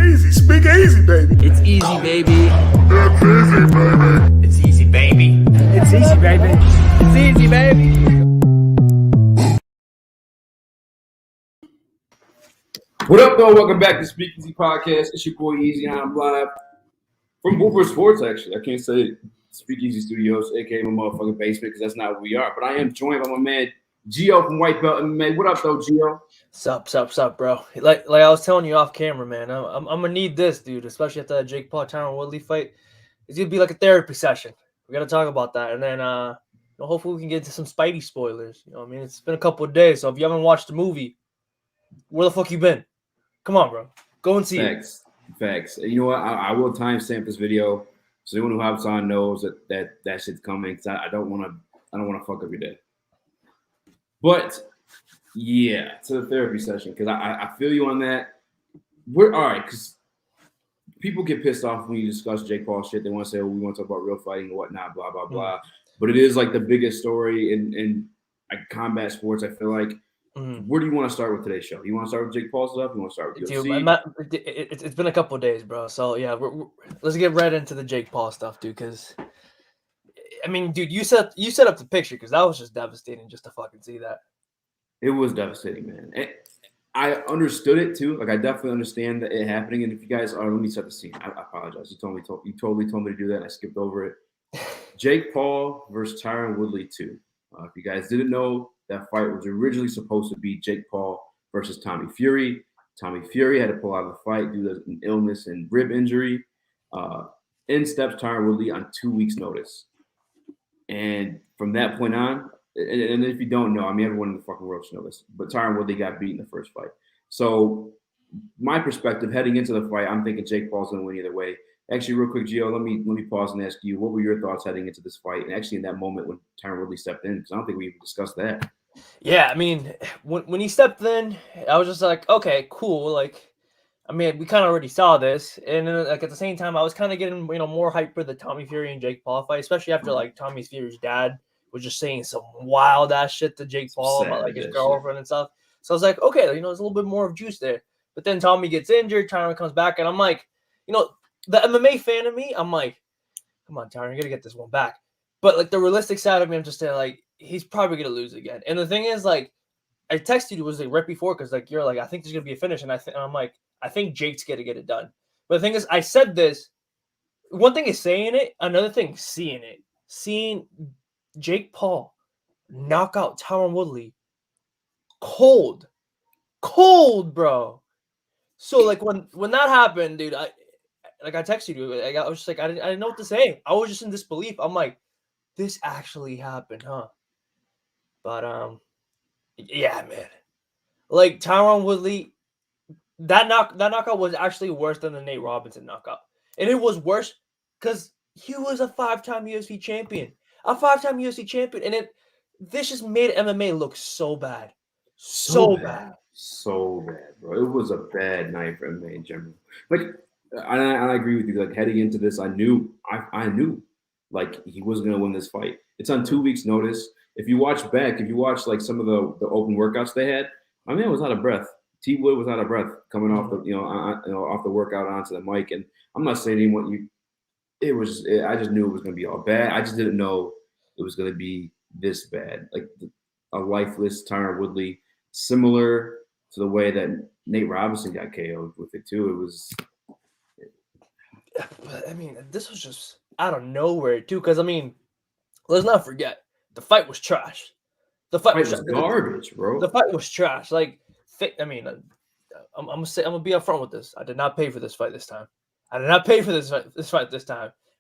easy. Speak easy, baby. It's easy, baby. It's easy, baby. It's easy, baby. It's easy, baby. It's easy, baby. What up, though? Welcome back to Speak Easy Podcast. It's your boy Easy, and I'm live from Booper Sports, actually. I can't say Speak Easy Studios, a.k.a. my motherfucking basement, because that's not what we are. But I am joined by my man, Gio from White Belt MMA. What up, though, Gio? Sup, bro. Like I was telling you off camera, man. I'm gonna need this, dude, especially after that Jake Paul Tyron Woodley fight. It's gonna be like a therapy session. We gotta talk about that, and then hopefully we can get into some Spidey spoilers. You know what I mean? It's been a couple of days, so if you haven't watched the movie, where the fuck you been? Come on, bro. Go and see it. Facts. You know what? I will timestamp this video so anyone who hops on knows that shit's coming. Because I don't want to fuck up your day. But yeah, to the therapy session, because I feel you on that. We're all right, because people get pissed off when you discuss Jake Paul shit. They want to say, "Oh, we want to talk about real fighting and whatnot," blah blah blah. Mm-hmm. But it is like the biggest story in like combat sports. I feel like. Mm-hmm. Where do you want to start with today's show? You want to start with Jake Paul stuff? You want to start with UFC? It's been a couple of days, bro. So yeah, let's get right into the Jake Paul stuff, dude. Because I mean, dude, you set up the picture because that was just devastating just to fucking see that. It was devastating, man. I understood it too. Like I definitely understand that it happening. And if you guys are, let me set the scene. I apologize. You totally told me to do that. And I skipped over it. Jake Paul versus Tyron Woodley 2. If you guys didn't know, that fight was originally supposed to be Jake Paul versus Tommy Fury. Tommy Fury had to pull out of the fight due to an illness and rib injury. In steps Tyron Woodley on 2 weeks' notice. And from that point on, and if you don't know, I mean, everyone in the fucking world should know this, but Tyron Woodley got beat in the first fight. So my perspective heading into the fight, I'm thinking Jake Paul's going to win either way. Actually, real quick, Gio, let me pause and ask you, what were your thoughts heading into this fight? And actually in that moment when Tyron Woodley stepped in, because I don't think we even discussed that. Yeah, I mean, when he stepped in, I was just like, okay, cool. Like, I mean, we kind of already saw this. And then, like, at the same time, I was kind of getting, more hype for the Tommy Fury and Jake Paul fight, especially after, like, Tommy Fury's dad was just saying some wild-ass shit to Jake Paul about, like, his girlfriend and stuff. So I was like, okay, there's a little bit more of juice there. But then Tommy gets injured, Tyron comes back, and I'm like, the MMA fan of me, I'm like, come on, Tyron, you got to get this one back. But, like, the realistic side of me, I'm just saying, like, he's probably going to lose again. And the thing is, like, I texted you, was like right before, because, like, you're like, I think there's going to be a finish. And I'm like, I think Jake's going to get it done. But the thing is, I said this. One thing is saying it. Another thing, seeing it. Seeing Jake Paul knock out Tyron Woodley. Cold, bro. So, like, when that happened, dude, I texted you. I was just like, I didn't know what to say. I was just in disbelief. I'm like, this actually happened, huh? But yeah, man. Like Tyron Woodley, that knockout was actually worse than the Nate Robinson knockout, and it was worse because he was a 5-time UFC champion, and this just made MMA look so bad, so bad, bro. It was a bad night for MMA in general. Like, I agree with you. Like heading into this, I knew. Like he wasn't gonna win this fight. It's on 2 weeks' notice. If you watch like some of the open workouts they had, my man was out of breath. T Wood was out of breath coming off the off the workout onto the mic. And I'm not saying I just knew it was gonna be all bad. I just didn't know it was gonna be this bad. Like a lifeless Tyron Woodley, similar to the way that Nate Robinson got KO'd with it too. It was. But I mean, this was just out of nowhere too, because I mean, let's not forget the fight was trash. The fight was garbage, bro. The fight was trash. Like, I mean, I'm gonna be upfront with this. I did not pay for this fight this time.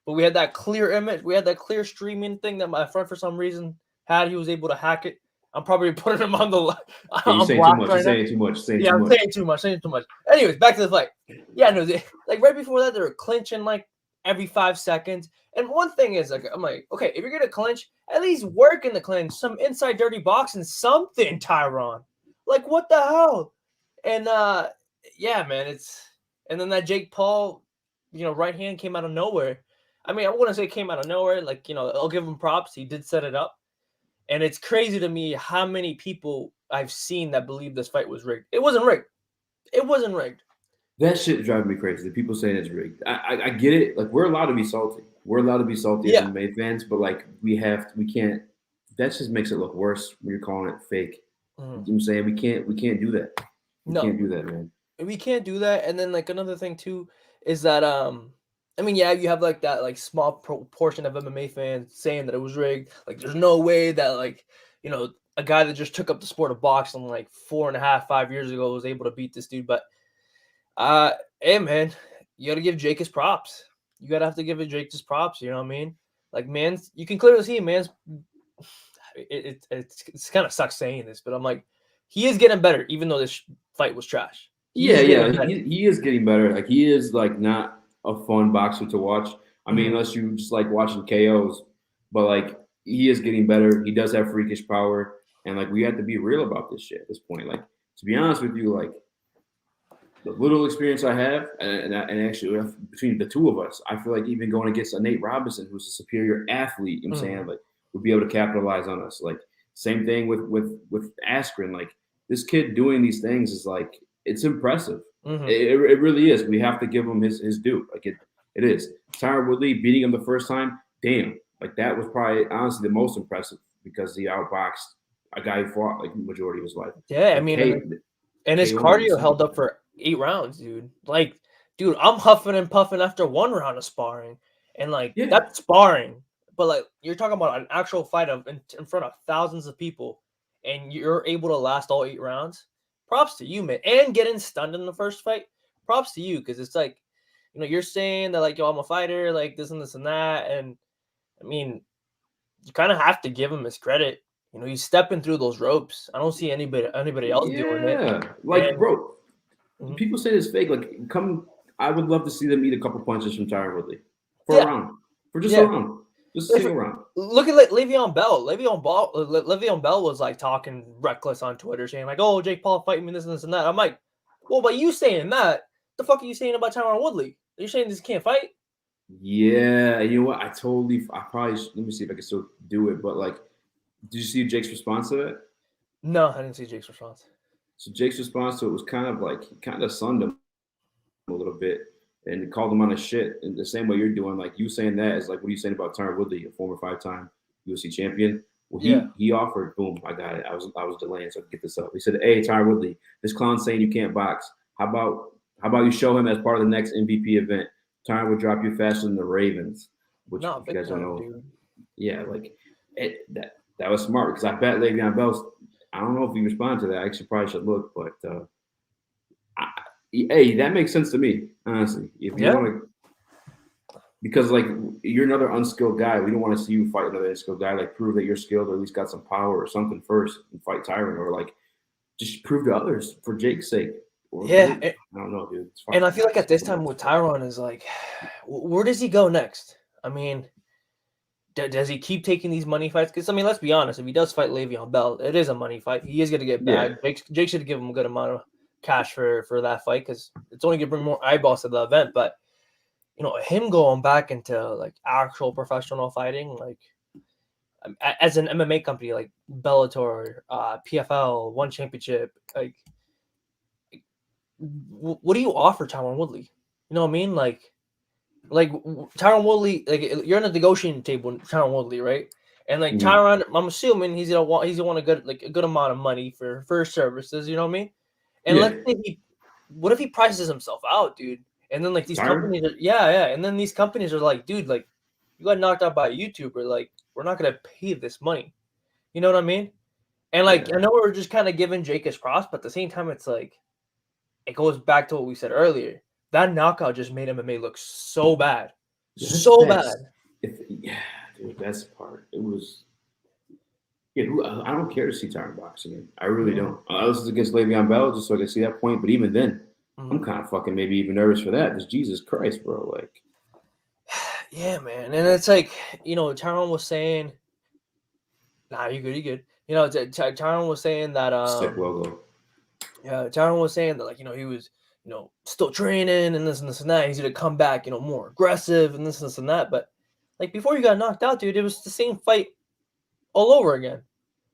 But we had that clear image. We had that clear streaming thing that my friend, for some reason, had. He was able to hack it. I'm probably putting him on the. You're saying too much. I'm saying too much. Anyways, back to the fight. Yeah, no, like right before that, they were clinching like every 5 seconds. And one thing is, like, I'm like, okay, if you're gonna clinch, at least work in the clinch, some inside dirty boxing, something, Tyron. Like, what the hell? And yeah, man, and then that Jake Paul, right hand came out of nowhere. I mean, I wouldn't say it came out of nowhere. Like, I'll give him props. He did set it up. And it's crazy to me how many people I've seen that believe this fight was rigged. It wasn't rigged. That shit drives me crazy. The people saying it's rigged. I get it. Like, we're allowed to be salty. We're allowed to be salty as Yeah. MMA fans, but like we can't. That just makes it look worse when you're calling it fake. You know what I'm saying? We can't do that. We No. can't do that, man. We can't do that. And then like another thing too is that I mean, yeah, you have like that like small proportion of MMA fans saying that it was rigged. Like, there's no way that like, you know, a guy that just took up the sport of boxing like 4.5, 5 years ago was able to beat this dude. But hey man, you gotta give Jake his props. You gotta have to give Jake his props, you know what I mean? Like, man's, you can clearly see man's it's kind of sucks saying this, but I'm like, he is getting better, even though this fight was trash. He is getting better. Like, he is like not a fun boxer to watch. I mean, unless you just like watching KOs, but like, he is getting better. He does have freakish power, and like, we have to be real about this shit at this point. Like, to be honest with you, like, the little experience I have, and actually between the two of us, I feel like even going against a Nate Robinson, who's a superior athlete, you know what I'm saying, like, would be able to capitalize on us. Like, same thing with Askren. Like, this kid doing these things is like, it's impressive. It really is. We have to give him his due. Like, it is. Tyron Woodley beating him the first time, damn. Like, that was probably honestly the most impressive because he outboxed a guy who fought like the majority of his life. Yeah, like, I mean, and his cardio held up for 8 rounds, dude. Like, dude, I'm huffing and puffing after 1 round of sparring, and like, that's sparring. But like, you're talking about an actual fight in front of thousands of people, and you're able to last all 8 rounds. Props to you, man. And getting stunned in the first fight, props to you, because it's like, you know, you're saying that like, yo, I'm a fighter, like this and this and that, and I mean, you kind of have to give him his credit. You know, he's stepping through those ropes. I don't see anybody else doing it. Yeah, like, and, bro, people say it's fake. Like, I would love to see them eat a couple punches from Tyron Woodley for a round, for just a round. Just a single round. Look at like Le'Veon Bell. Le'Veon Bell was like talking reckless on Twitter, saying like, "Oh, Jake Paul fighting me, this and this and that." I'm like, well, by you saying that, the fuck are you saying about Tyron Woodley? Are you saying this can't fight? Yeah, you know what? I probably let me see if I can still do it. But like, did you see Jake's response to that? No, I didn't see Jake's response. So Jake's response to it was kind of like, he kind of sunned him a little bit and called him on his shit in the same way you're doing. Like, you saying that is like, what are you saying about Tyron Woodley, a former 5-time UFC champion? Well, he offered, boom, I got it. I was delaying so I could get this up. He said, "Hey, Tyron Woodley, this clown's saying you can't box. How about you show him as part of the next MVP event? Tyron would drop you faster than the Ravens," which you guys don't know. Dude. Yeah, like that was smart because I bet Le'Veon Bell. I don't know if he responded to that. I actually probably should look, but hey, that makes sense to me, honestly. If you want to, because like, you're another unskilled guy. We don't want to see you fight another unskilled guy. Like, prove that you're skilled or at least got some power or something first and fight Tyron, or like just prove to others for Jake's sake. I don't know, dude. And I feel like at this time with Tyron is like, where does he go next? I mean, does he keep taking these money fights? Because I mean, let's be honest. If he does fight Le'Veon Bell, it is a money fight. He is going to get back. Jake should give him a good amount of cash for that fight because it's only going to bring more eyeballs to the event. But you know, him going back into like actual professional fighting, like as an MMA company like Bellator, PFL, One Championship, like, what do you offer Tyron Woodley? You know what I mean? Like Tyron Woodley, like, you're on a negotiating table with Tyron Woodley, right? And like Tyron, I'm assuming he's gonna want a good amount of money for his services. You know what I mean? And let's say what if he prices himself out, dude? And then like these companies, and then these companies are like, dude, like, you got knocked out by a YouTuber, like, we're not gonna pay this money. You know what I mean? And like, I know we're just kind of giving Jake his props, but at the same time, it's like, it goes back to what we said earlier. That knockout just made MMA look so bad. So bad. Dude, that's the part. It was. Yeah, I don't care to see Tyron box again. I really don't. I was against Le'Veon Bell just so I could see that point. But even then, I'm kind of fucking maybe even nervous for that. Because Jesus Christ, bro. Like. Yeah, man. And it's like, you know, Tyron was saying. Nah, you good. You know, Tyron was saying that. Sick logo. Yeah, Tyron was saying that, like, you know, he was, you know, still training and this and that. He's going to come back, you know, more aggressive and this and that. But, like, before you got knocked out, dude, it was the same fight all over again.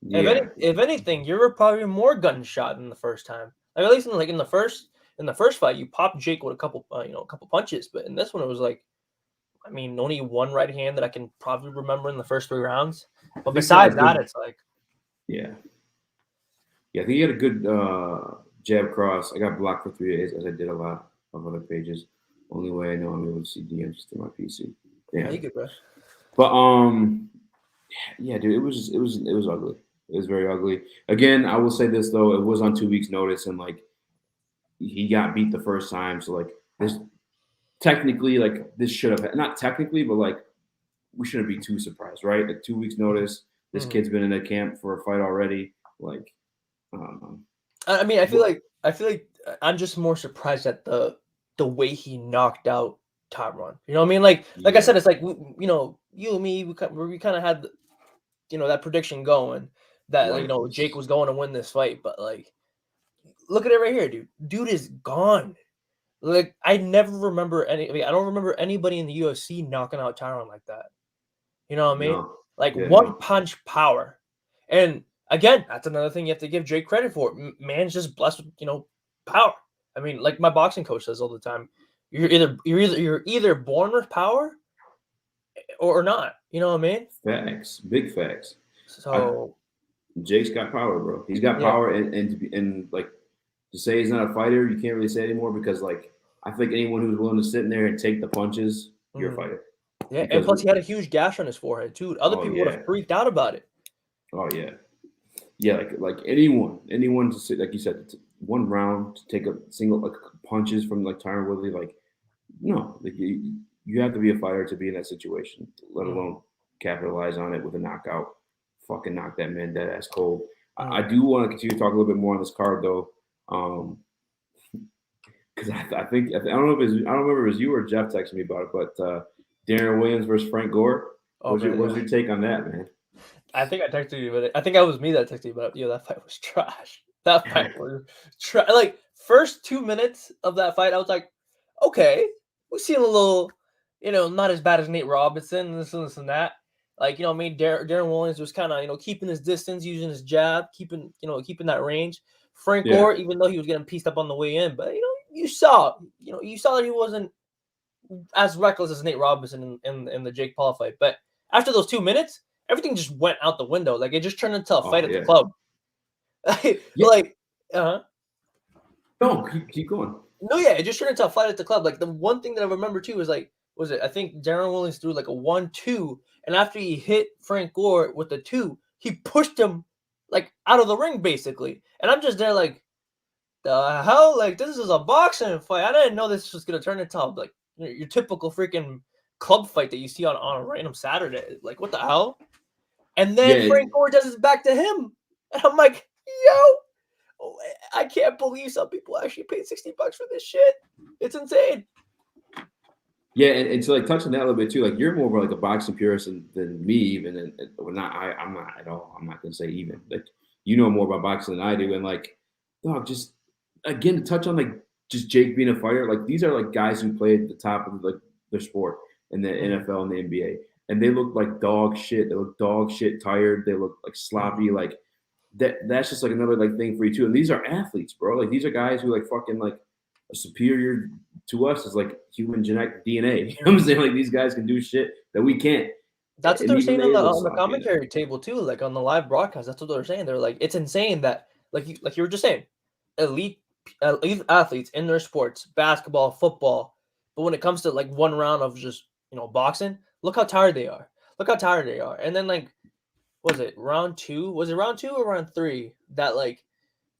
Yeah. If anything, you were probably more gunshot than the first time. Like, at least in the first, in the first fight, you popped Jake with a couple punches, but in this one, it was like, I mean, only one right hand that I can probably remember in the first 3 rounds. But besides that, it's like, yeah. I think he had a good jab cross. I got blocked for 3 days, as I did a lot of other pages. Only way I know I'm able to see DMs is through my PC. yeah, you good, bro. But yeah, dude, it was ugly. It was very ugly. Again, I will say this though, it was on 2 weeks' notice, and like he got beat the first time, so like this technically, like this should have not technically, but like we shouldn't be too surprised, right? At 2 weeks' notice, this kid's been in a camp for a fight already. Like, I don't know. I mean, I feel like I'm just more surprised at the way he knocked out Tyron. You know what I mean? Like I said, it's like you and me, we kind of had that prediction going that Right. Jake was going to win this fight, but like look at it right here, dude. Dude is gone. Like I never remember I don't remember anybody in the UFC knocking out Tyron like that. You know what I mean? No. Like Yeah, one no. punch power. And again, that's another thing you have to give Jake credit for. Man's just blessed with, power. I mean, like my boxing coach says all the time, you're either born with power or not. You know what I mean? Facts. Big facts. So Jake's got power, bro. He's got yeah. power, and like to say he's not a fighter, you can't really say anymore because like I think anyone who's willing to sit in there and take the punches, you're a fighter. Yeah, Because and plus he had a huge gash on his forehead too. Other people would have freaked out about it. Oh yeah. Yeah, like anyone to sit, like you said, 1 round to take a single like punches from like Tyron Woodley, like no, like you have to be a fighter to be in that situation, let alone capitalize on it with a knockout. Fucking knock that man dead ass cold. I do want to continue to talk a little bit more on this card though, because I think I don't know if I don't remember if it was you or Jeff texted me about it, but Darren Williams versus Frank Gore. What's your take on that, man? I think I texted you, but I think it was me that texted you, but that fight was trash. That fight was trash. Like first 2 minutes of that fight, I was like, okay, we seen a little, not as bad as Nate Robinson, this and that. Like, Darren Williams was kind of, keeping his distance, using his jab, keeping that range. Frank Gore, even though he was getting pieced up on the way in, but you saw that he wasn't as reckless as Nate Robinson in the Jake Paul fight. But after those 2 minutes, everything just went out the window. Like it just turned into a fight at the club. Like, No, keep going. No, yeah, it just turned into a fight at the club. Like the one thing that I remember too is like, I think Darren Williams threw like a 1-2, and after he hit Frank Gore with the 2, he pushed him like out of the ring basically. And I'm just there like, the hell? Like this is a boxing fight. I didn't know this was gonna turn into like your typical freaking club fight that you see on a random Saturday. Like what the hell? And then Frank Gore does his back to him, and I'm like, yo, I can't believe some people actually paid $60 for this shit. It's insane. Yeah, and to like touch on that a little bit too, like you're more of like a boxing purist than me, even. And I'm not at all. I'm not gonna say even. Like you know more about boxing than I do, and like, dog, just again to touch on like just Jake being a fighter. Like these are like guys who played at the top of like their sport in the NFL and the NBA, and they look like dog shit. They look dog shit tired. They look like sloppy. Like that's just like another like thing for you too. And these are athletes, bro. Like these are guys who like fucking like are superior to us as like human genetic DNA. You know what I'm saying? Like these guys can do shit that we can't. That's what they're saying on the commentary table too, like on the live broadcast. That's what they're saying. They're like, it's insane that like you were just saying, elite athletes in their sports, basketball, football, but when it comes to like one round of just boxing, look how tired they are. And then like, was it round 2? Was it round 2 or round 3 that like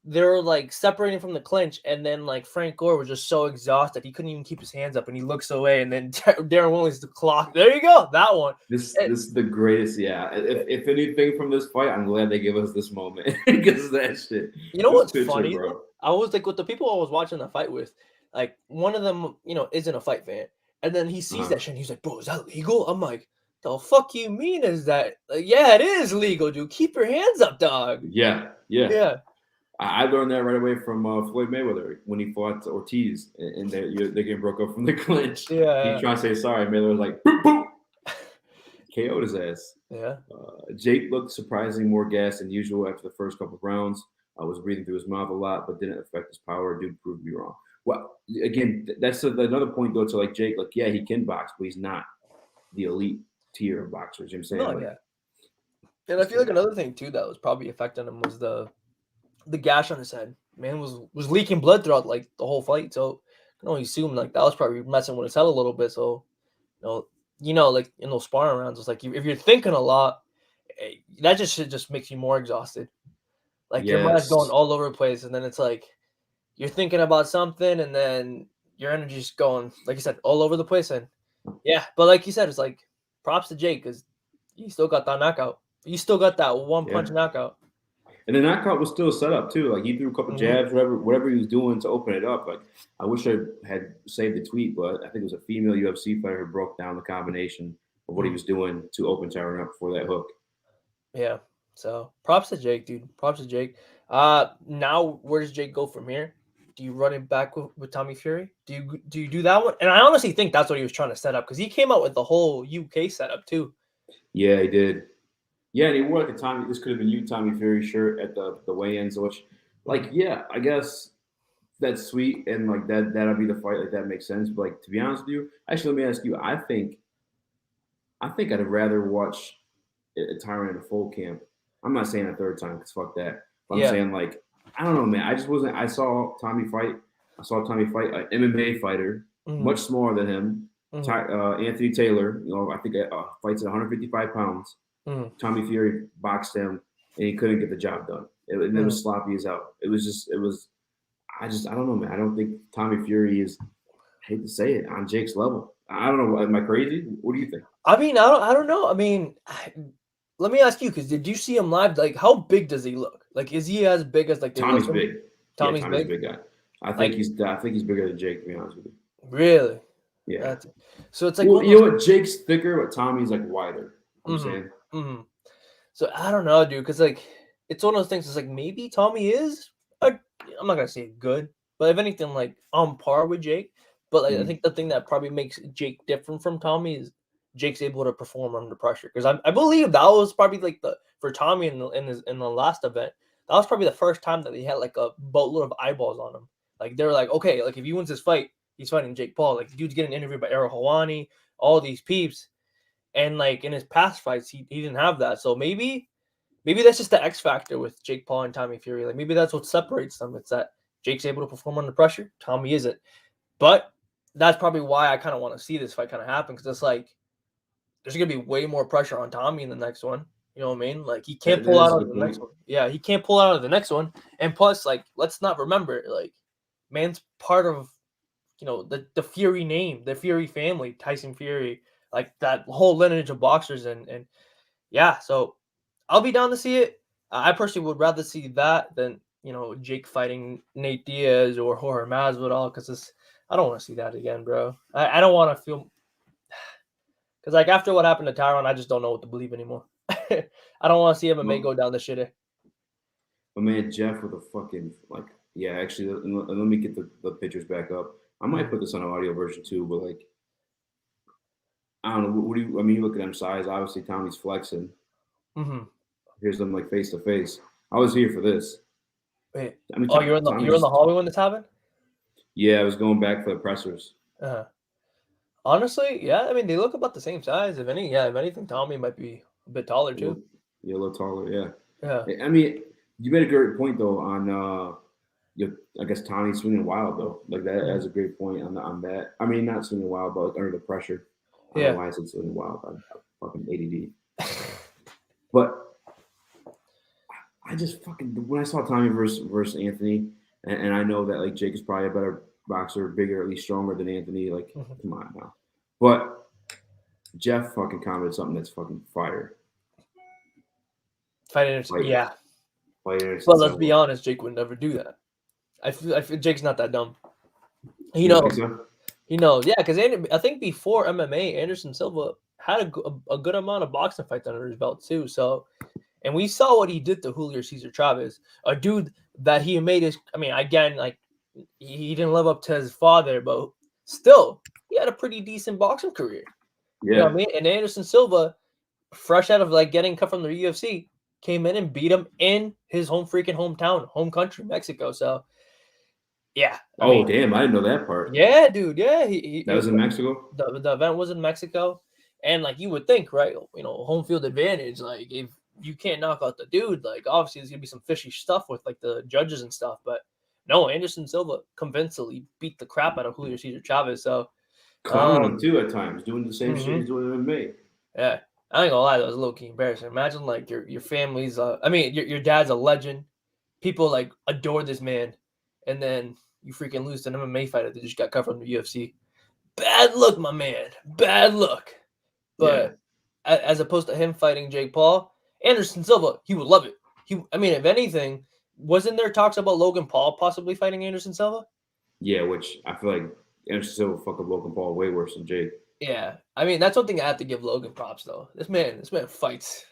they were like separating from the clinch, and then like Frank Gore was just so exhausted he couldn't even keep his hands up, and he looks away, and then Darren Woodleys the clock. There you go, that one. This is the greatest. Yeah, if anything from this fight, I'm glad they give us this moment because of that shit. You know what's funny, bro? I was like with the people I was watching the fight with, like one of them, isn't a fight fan, and then he sees that shit, and he's like, "Bro, is that legal?" I'm like, "The fuck you mean is that?" Like, yeah, it is legal, dude. Keep your hands up, dog. Yeah. I learned that right away from Floyd Mayweather when he fought Ortiz, and they're getting broke up from the clinch. Yeah. He trying to say sorry. Mayweather was like, boop, boop. KO'd his ass. Yeah. Jake looked surprisingly more gassed than usual after the first couple of rounds. Was breathing through his mouth a lot, but didn't affect his power. Dude proved me wrong. Well, again, that's another point though to like Jake. Like, yeah, he can box, but he's not the elite tier of boxers. You know what I'm saying? No, Like, yeah. And I feel like another thing too that was probably affecting him was the gash on his head. Man was leaking blood throughout like the whole fight. So I can only assume like that was probably messing with his head a little bit. So like in those sparring rounds, it's like if you're thinking a lot, that just makes you more exhausted. Like your mind's going yes, all over the place, and then it's like you're thinking about something, and then your energy's going, like you said, all over the place. And yeah, but like you said, it's like props to Jake because he still got that knockout. You still got that one punch knockout. and the knockout was still set up too. Like he threw a couple jabs, whatever he was doing to open it up. Like I wish I had saved the tweet, but I think it was a female UFC fighter who broke down the combination of what he was doing to open Tyron up before that hook. Yeah. So props to Jake, dude. Props to Jake. Now where does Jake go from here? Do you run it back with Tommy Fury? Do you do that one? And I honestly think that's what he was trying to set up because he came out with the whole UK setup too. Yeah, he did. Yeah, and he wore like a Tommy. This could have been you, Tommy Fury shirt at the weigh-ins, which, like, yeah, I guess that's sweet, and like that'll be the fight. Like that makes sense. But like to be honest with you, actually, let me ask you. I think I'd rather watch Tyron in a full camp. I'm not saying a third time because fuck that. But I'm saying like I don't know, man. I just wasn't. I saw Tommy fight. I saw Tommy fight an MMA fighter, much smaller than him. Anthony Taylor, I think fights at 155 pounds. Tommy Fury boxed him, and he couldn't get the job done. And it was sloppy as hell. It was. I don't know, man. I don't think Tommy Fury is. I hate to say it, on Jake's level. I don't know. Am I crazy? What do you think? I mean, I don't know. I mean, let me ask you because did you see him live? Like, how big does he look? Like, is he as big as like Tommy's big? Tommy's a big. Big guy. I think he's bigger than Jake. To be honest with you. Really? Yeah. So it's like you know what? Jake's thicker, but Tommy's like wider. I'm saying. So I don't know, dude, because like it's one of those things. It's like maybe Tommy is I'm not gonna say good, but if anything, like on par with Jake. But like I think the thing that probably makes Jake different from Tommy is Jake's able to perform under pressure. Because I believe that was probably like for Tommy in the last event, that was probably the first time that he had like a boatload of eyeballs on him. Like they were like, okay, like if he wins this fight, he's fighting Jake Paul. Like the dude's getting interviewed by Errol Hawani, all these peeps. And like in his past fights, he didn't have that. So maybe that's just the X factor with Jake Paul and Tommy Fury. Like maybe that's what separates them. It's that Jake's able to perform under pressure, Tommy isn't. But that's probably why I kind of want to see this fight kind of happen because it's like there's gonna be way more pressure on Tommy in the next one. You know what I mean? Like he can't pull out of the next one. Yeah, he can't pull out of the next one. And plus, like, let's not remember, like, man's part of the Fury name, the Fury family, Tyson Fury. Like that whole lineage of boxers and yeah, so I'll be down to see it. I personally would rather see that than Jake fighting Nate Diaz or Jorge Masvidal because I don't want to see that again, bro. I don't want to feel because like after what happened to Tyron, I just don't know what to believe anymore. I don't want to see MMA go down the shitter. But man, Jeff with a fucking actually let me get the pictures back up. I might put this on an audio version too, but like. I don't know. What do you? I mean, you look at them size. Obviously, Tommy's flexing. Here's them like face to face. I was here for this. Wait. I mean, you're in the hallway when this happened? Yeah, I was going back for the pressers. Honestly, yeah. I mean, they look about the same size. If anything, Tommy might be a bit taller too. Yeah, a little taller. Yeah. Yeah. I mean, you made a great point though on I guess Tommy's swinging wild though. Like that's a great point on that. I mean, not swinging wild, but like under the pressure. I don't know why I said swinging wild. I'm fucking ADD. But I just when I saw Tommy versus Anthony, and I know that like Jake is probably a better boxer, bigger, at least stronger than Anthony. Like, come on now. But Jeff fucking commented something that's fucking fire. Yeah. Well, let's be honest, Jake would never do that. I feel Jake's not that dumb. He knows. He knows. Yeah, because I think before MMA, Anderson Silva had a good amount of boxing fights under his belt too. So, and we saw what he did to Julio Cesar Chavez, a dude that he made his. I mean, again, like he didn't live up to his father, but still, he had a pretty decent boxing career. Yeah. You know what I mean? And Anderson Silva, fresh out of like getting cut from the UFC, came in and beat him in his home country, Mexico. So Yeah. I Oh, mean, damn. I didn't know that part. yeah, dude. Yeah. He That was in Mexico? the event was in Mexico. And like you would think, right? Home field advantage. Like if you can't knock out the dude, like obviously there's gonna be some fishy stuff with like the judges and stuff. But no, Anderson Silva convincingly beat the crap out of Julio Cesar Chavez. So Clowning him, too, at times. Doing the same shit mhm. he's doing in MMA. Yeah. I ain't gonna lie, that was a low key embarrassing. Imagine like your family's I mean your dad's a legend. People like adore this man, and then you freaking lose to an MMA fighter that just got cut from the UFC. Bad look, my man. Bad look. Yeah. But as opposed to him fighting Jake Paul, Anderson Silva, he would love it. I mean, if anything, wasn't there talks about Logan Paul possibly fighting Anderson Silva? Yeah, which I feel like Anderson Silva fuck up Logan Paul way worse than Jake. Yeah, I mean that's one thing I have to give Logan props though. This man fights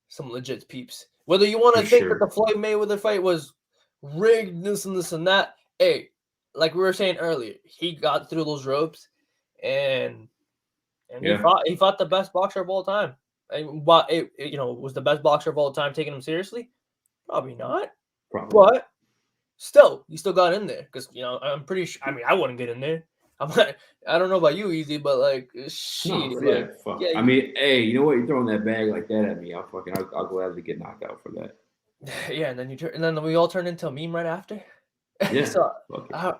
some legit peeps. Whether you want to For think sure. that the Floyd Mayweather fight was rigged, this and that, hey, like we were saying earlier, he got through those ropes, and Yeah. he fought the best boxer of all time. And what was the best boxer of all time taking him seriously? Probably not, Probably. but still, he still got in there because I'm pretty sure. I mean, I wouldn't get in there. I don't know about you, Easy, but like, shit, No, yeah, like, fuck. yeah, I mean, hey, you know what? You're throwing that bag like that at me. I'll gladly get knocked out for that. yeah, and then we all turn into a meme right after. Yeah. So Fuck it. I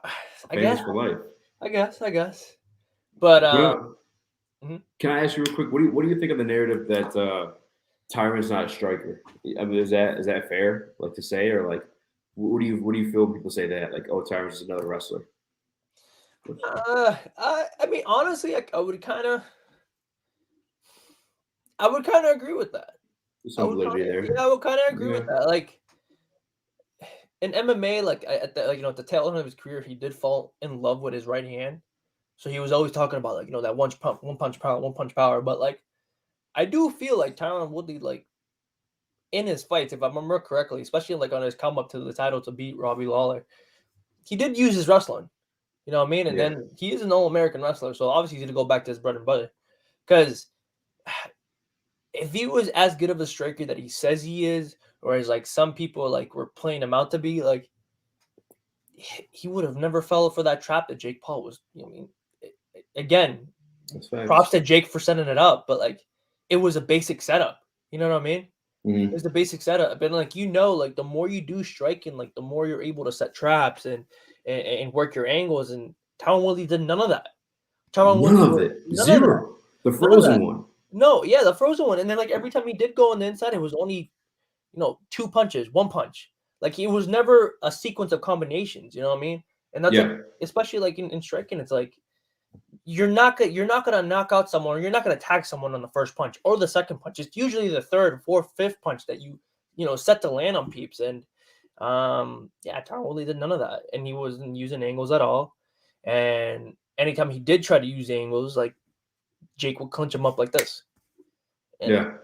Famous guess, for life. I guess, but mhm. Can I ask you real quick? What do you think of the narrative that Tyron's not a striker? I mean, is that fair, like to say, or like, what do you feel when people say that? Like, oh, Tyron's just another wrestler. I mean, honestly, I would kind of agree with that. There's some validity there. Yeah, I would kind of agree Yeah. with that. Like in MMA, like at the tail end of his career, he did fall in love with his right hand. So he was always talking about like that one punch power. But like I do feel like Tyron Woodley, like in his fights, if I remember correctly, especially like on his come up to the title to beat Robbie Lawler, he did use his wrestling. You know what I mean? And Yeah. then he is an All-American wrestler, so obviously he's gonna go back to his bread and butter. Because if he was as good of a striker that he says he is, or as like some people like were playing him out to be, like he would have never fell for that trap that Jake Paul was. I mean, again, That's facts. props to Jake for setting it up, but like it was a basic setup. You know what I mean? Mhm. It was the basic setup, and like like the more you do striking, like the more you're able to set traps and work your angles. And Tyron Woodley did none of that. None of it. Zero. The frozen one. No, yeah, the frozen one. And then like every time he did go on the inside, it was only 2 punches, 1 punch. Like it was never a sequence of combinations. You know what I mean? And that's like, especially like in striking, it's like you're not gonna knock out someone, or you're not gonna tag someone on the first punch or the second punch. It's usually the third, fourth, fifth punch that you set to land on peeps. And Tyron Woodley did none of that, and he wasn't using angles at all. And anytime he did try to use angles, like Jake would clinch him up like this. And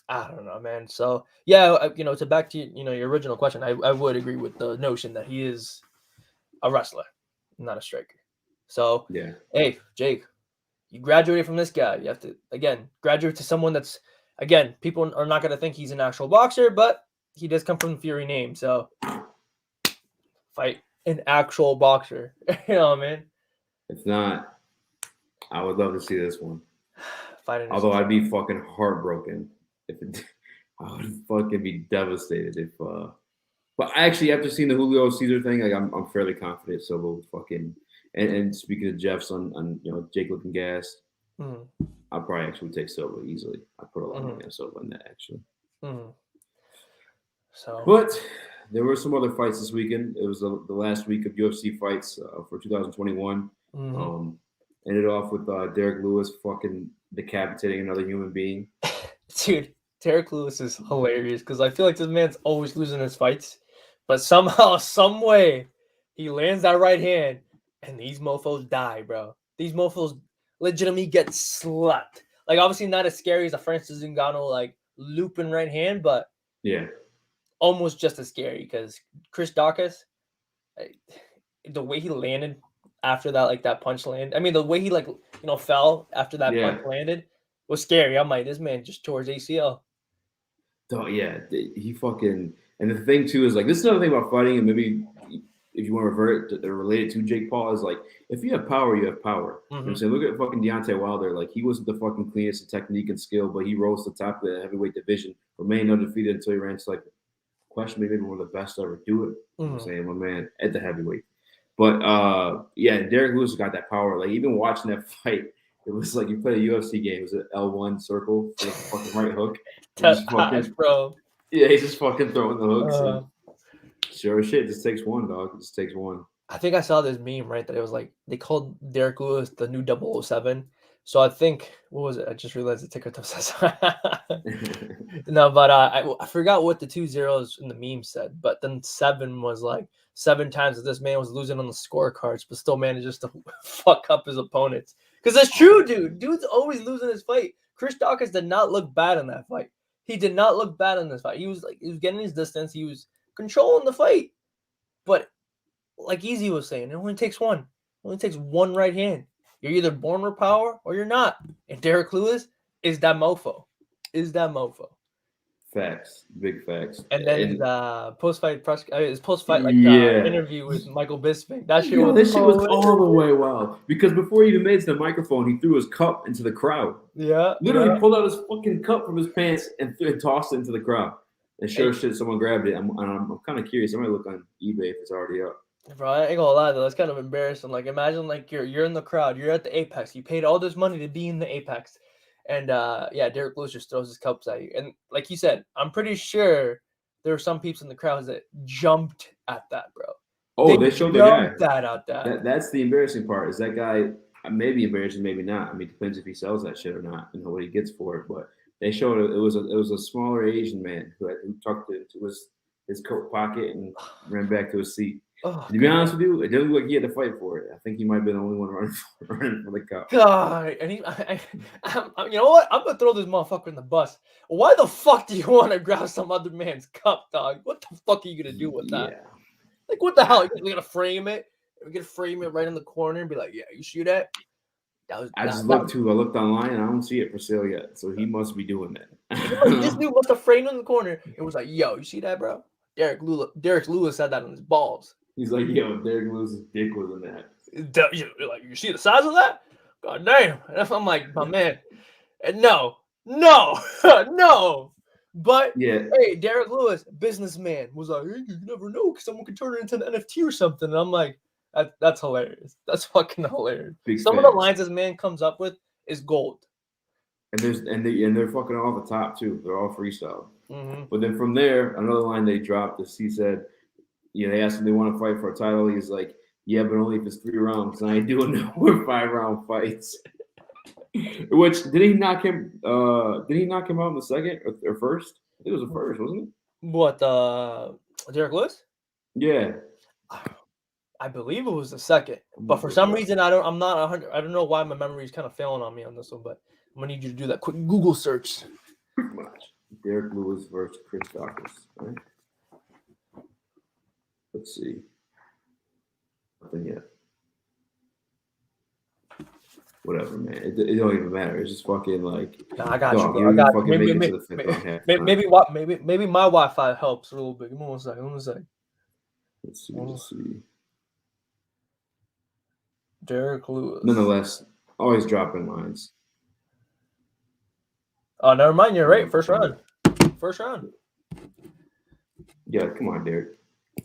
I don't know, man. So yeah, to back to your original question, I would agree with the notion that he is a wrestler, not a striker. So Yeah. hey, Jake, you graduated from this guy. You have to again graduate to someone that's people are not going to think he's an actual boxer, but he does come from the Fury name. So fight an actual boxer. You know what I mean? If not, I would love to see this one. Fighting. Although I'd be fucking heartbroken if it, I would fucking be devastated if. But actually, after seeing the Julio Cesar thing, like I'm fairly confident. So we'll fucking and speaking of Jeff's on Jake looking gassed, I'll probably actually take Silva easily. I put a lot of money on Silva in that actually. So, but there were some other fights this weekend. It was the last week of UFC fights for 2021. Ended off with Derrick Lewis fucking decapitating another human being. Dude, Derrick Lewis is hilarious because I feel like this man's always losing his fights, but somehow, some way, he lands that right hand, and these mofos die, bro. These mofos legitimately get slapped. Like, obviously not as scary as a Francis Ngannou, like, looping right hand, but yeah, almost just as scary because Chris Dawkins, the way he landed after that, like, that punch landed. I mean, the way he, like, fell after that punch landed was scary. I'm like, this man just tore his ACL. Oh, yeah, he fucking – and the thing, too, is, like, this is another thing about fighting, and maybe if you want to revert it, they're related to Jake Paul, is like, if you have power, you have power. You know what I'm saying? Look at fucking Deontay Wilder. Like, he wasn't the fucking cleanest in technique and skill, but he rose to the top of the heavyweight division, remained undefeated until he ran to, like, question maybe one of the best to ever do it. You know what I'm saying? My man at the heavyweight. But, yeah, Derrick Lewis got that power. Like, even watching that fight, it was like you played a UFC game. It was an L1 circle for the fucking right hook. Bro. Yeah, he's just fucking throwing the hooks. Sure as shit, it just takes one, dog. It just takes one. I think I saw this meme, right? That it was like they called Derrick Lewis the new 007. So I think, what was it? I just realized the ticker says. No, but I forgot what the 2 zeros in the meme said. But then 7 was like 7 times that this man was losing on the scorecards, but still manages to fuck up his opponents. Because it's true, dude. Dude's always losing his fight. Chris Dawkins did not look bad in that fight. He did not look bad in this fight. He was getting his distance. He was controlling the fight. But like Easy was saying, it only takes one. It only takes one right hand. You're either born with power or you're not. And Derrick Lewis is that mofo. Facts. Big facts. And then his post-fight interview with Michael Bisping. That shit was all the way wild. Because before he even made it to the microphone, he threw his cup into the crowd. Yeah. Literally pulled out his fucking cup from his pants and tossed it into the crowd. And sure shit, someone grabbed it. I'm kind of curious. I might look on eBay if it's already up. Bro, I ain't gonna lie though, that's kind of embarrassing. Like, imagine like you're in the crowd, you're at the apex, you paid all this money to be in the apex, and yeah, Derrick Lewis just throws his cups at you. And like you said, I'm pretty sure there were some peeps in the crowd that jumped at that, bro. Oh, they showed the guy. That's the embarrassing part. Is that guy maybe embarrassing, maybe not. I mean, it depends if he sells that shit or not and what he gets for it. But they showed it was a smaller Asian man who tucked it into his coat pocket and ran back to his seat. Oh, to be honest with you, it doesn't look like he had to fight for it. I think he might have been the only one running for the cup. God, and you know what? I'm gonna throw this motherfucker in the bus. Why the fuck do you want to grab some other man's cup, dog? What the fuck are you gonna do with that? Yeah. Like, what the hell? You're gonna frame it? We're gonna frame it right in the corner and be like, "Yeah, you see that?" I looked online and I don't see it for sale yet. So he must be doing that. This dude must have framed in the corner. It was like, "Yo, you see that, bro?" Derrick Lewis had that on his balls. He's like, "Yo, Derrick Lewis's dick was in that." You see the size of that? God damn! And I'm like, my man, no. But yeah, hey, Derrick Lewis, businessman, was like, hey, you never know, because someone could turn it into an NFT or something. And I'm like, that's hilarious. That's fucking hilarious. Some of the lines this man comes up with is gold. And they're fucking all the top too. They're all freestyle. Mm-hmm. But then from there, another line they dropped is he said, they asked him they want to fight for a title. He's like, yeah, but only if it's 3 rounds. I ain't doing no more 5-round fights. Which did he knock him out in the second or first? I think it was the first, wasn't it? What, Derrick Lewis? Yeah. I believe it was the second. But for some reason I'm not 100. I don't know why my memory is kind of failing on me on this one, but I'm gonna need you to do that quick Google search. Pretty much. Derrick Lewis versus Chris Dawkins. Right? Let's see. Nothing yet. Whatever, man. It don't even matter. It's just fucking like. Nah, I got you. I got you. Maybe my Wi-Fi helps a little bit. Give me one second. Let's see. Derrick Lewis. Nonetheless, always dropping lines. Oh, never mind. You're right. First round. Yeah, come on, Derrick.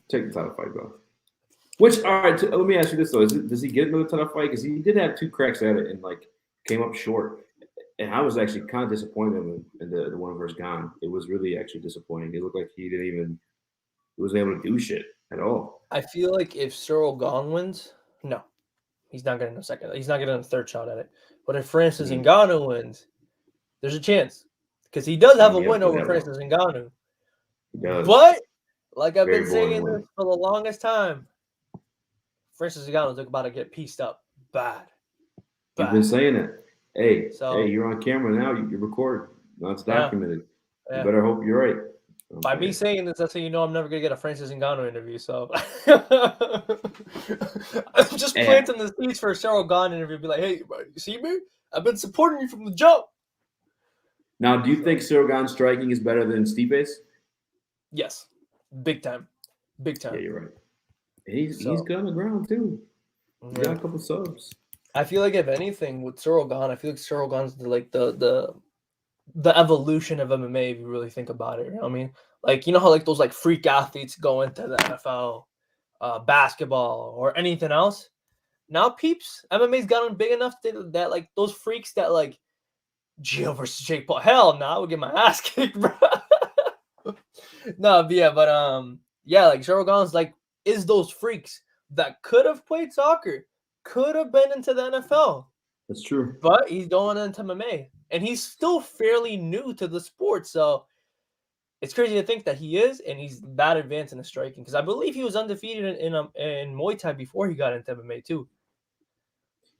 Take the title fight, bro. Which, all right, let me ask you this, though. Does he get another title fight? Because he did have 2 cracks at it and, came up short. And I was actually kind of disappointed in the one versus Gane. It was really actually disappointing. It looked like he wasn't able to do shit at all. I feel like if Cyril Gane wins, no. He's not getting a second. He's not getting a third shot at it. But if Francis Ngannou wins, there's a chance. Because he does have a win over Francis Ngannou. He does. But, like I've been saying this for the longest time, Francis Ngannou's about to get pieced up bad. You've been saying it. Hey, you're on camera now. You're recording. Now it's documented. Yeah. You better hope you're right. Okay. By me saying this, that's how you know I'm never going to get a Francis Ngannou interview. So I'm just planting the seeds for a Cyril Gane interview. Be like, hey, bro, you see me? I've been supporting you from the jump. Now, do you think Cyril Gane's striking is better than Stipe's? Yes. Big time. Yeah, you're right. He's So good on the ground too. He's got yeah. a couple subs. I feel like if anything with Cyril gone, I feel like Cyril Gane's the evolution of MMA. If you really think about it, you know what I mean, like you know how like those like freak athletes go into the NFL, basketball or anything else. Now, peeps, MMA's gotten big enough that like those freaks that like Gio versus Jake Paul. Hell no, I would get my ass kicked, bro. No, but yeah, yeah, like Cyril Gane's like is those freaks that could have played soccer, could have been into the NFL, That's true. but he's going into MMA, and he's still fairly new to the sport. So it's crazy to think that he is, and he's that advanced in the striking because I believe he was undefeated in Muay Thai before he got into MMA too.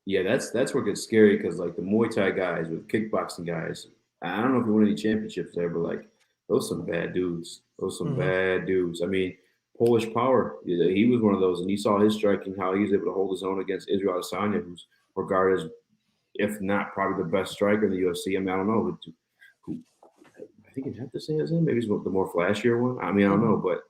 Yeah, that's where it gets scary because like the Muay Thai guys with kickboxing guys, I don't know if he won any championships there, but like those some bad dudes. Those some bad dudes. I mean, Polish Power, he was one of those, and you saw his striking, how he was able to hold his own against Israel Adesanya, who's regarded as, if not probably the best striker in the UFC. I mean, I don't know who I think you'd have to say his name. Maybe he's the more flashier one. I mean, I don't know, but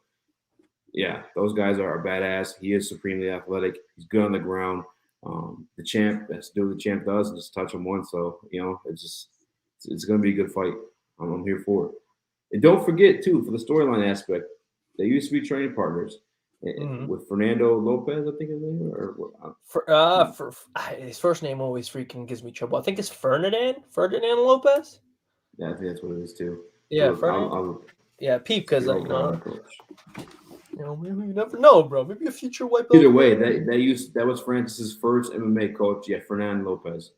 yeah, those guys are badass. He is supremely athletic. He's good on the ground. The champ, that's do what the champ does, and just touch him once. So it's going to be a good fight. I'm here for it. And don't forget too, for the storyline aspect, they used to be training partners with Fernando Lopez, I think his name, For his first name always freaking gives me trouble. I think it's Ferdinand Lopez. Yeah, I think that's what it is too. Yeah, Ferdinand. Yeah, Pete, because you never know, bro. Maybe a future white belt. Either way, that was Francis's first MMA coach. Yeah, Fernando Lopez.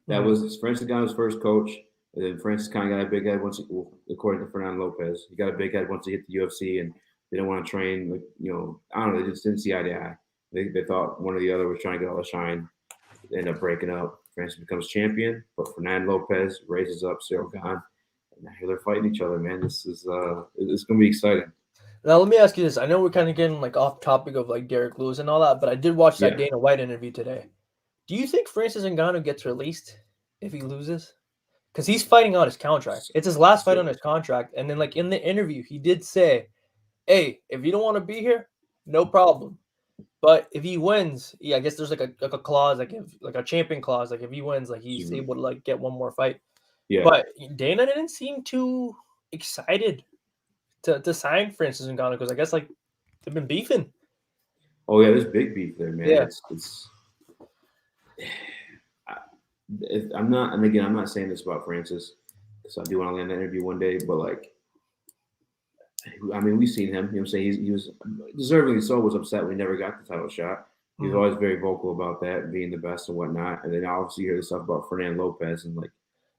That was Francis got his first coach, and then Francis kind of got a big head once. According to Fernando Lopez, he got a big head once he hit the UFC, and they didn't want to train. Like I don't know, they just didn't see eye to eye. They thought one or the other was trying to get all the shine. They end up breaking up. Francis becomes champion, but Fernando Lopez raises up Cyril Gane, and now they're fighting each other. Man, this is it's gonna be exciting. Now let me ask you this. I know we're kind of getting like off topic of like Derrick Lewis and all that, but I did watch that Dana White interview today. Do you think Francis Ngannou gets released if he loses? Because he's fighting out his contract. It's his last fight on his contract. And then like in the interview, he did say, hey, if you don't want to be here, no problem. But if he wins, I guess there's like a clause, like a champion clause. Like if he wins, like he's able to like get one more fight. Yeah. But Dana didn't seem too excited to sign Francis Ngannou because I guess like they've been beefing. Oh yeah, there's big beef there, man. Yeah. I'm not saying this about Francis because I do want to land that interview one day, but like, I mean, we've seen him. You know what I'm saying? He was deservingly so was upset when he never got the title shot. He was always very vocal about that, being the best and whatnot. And then obviously you hear the stuff about Fernando Lopez, and like,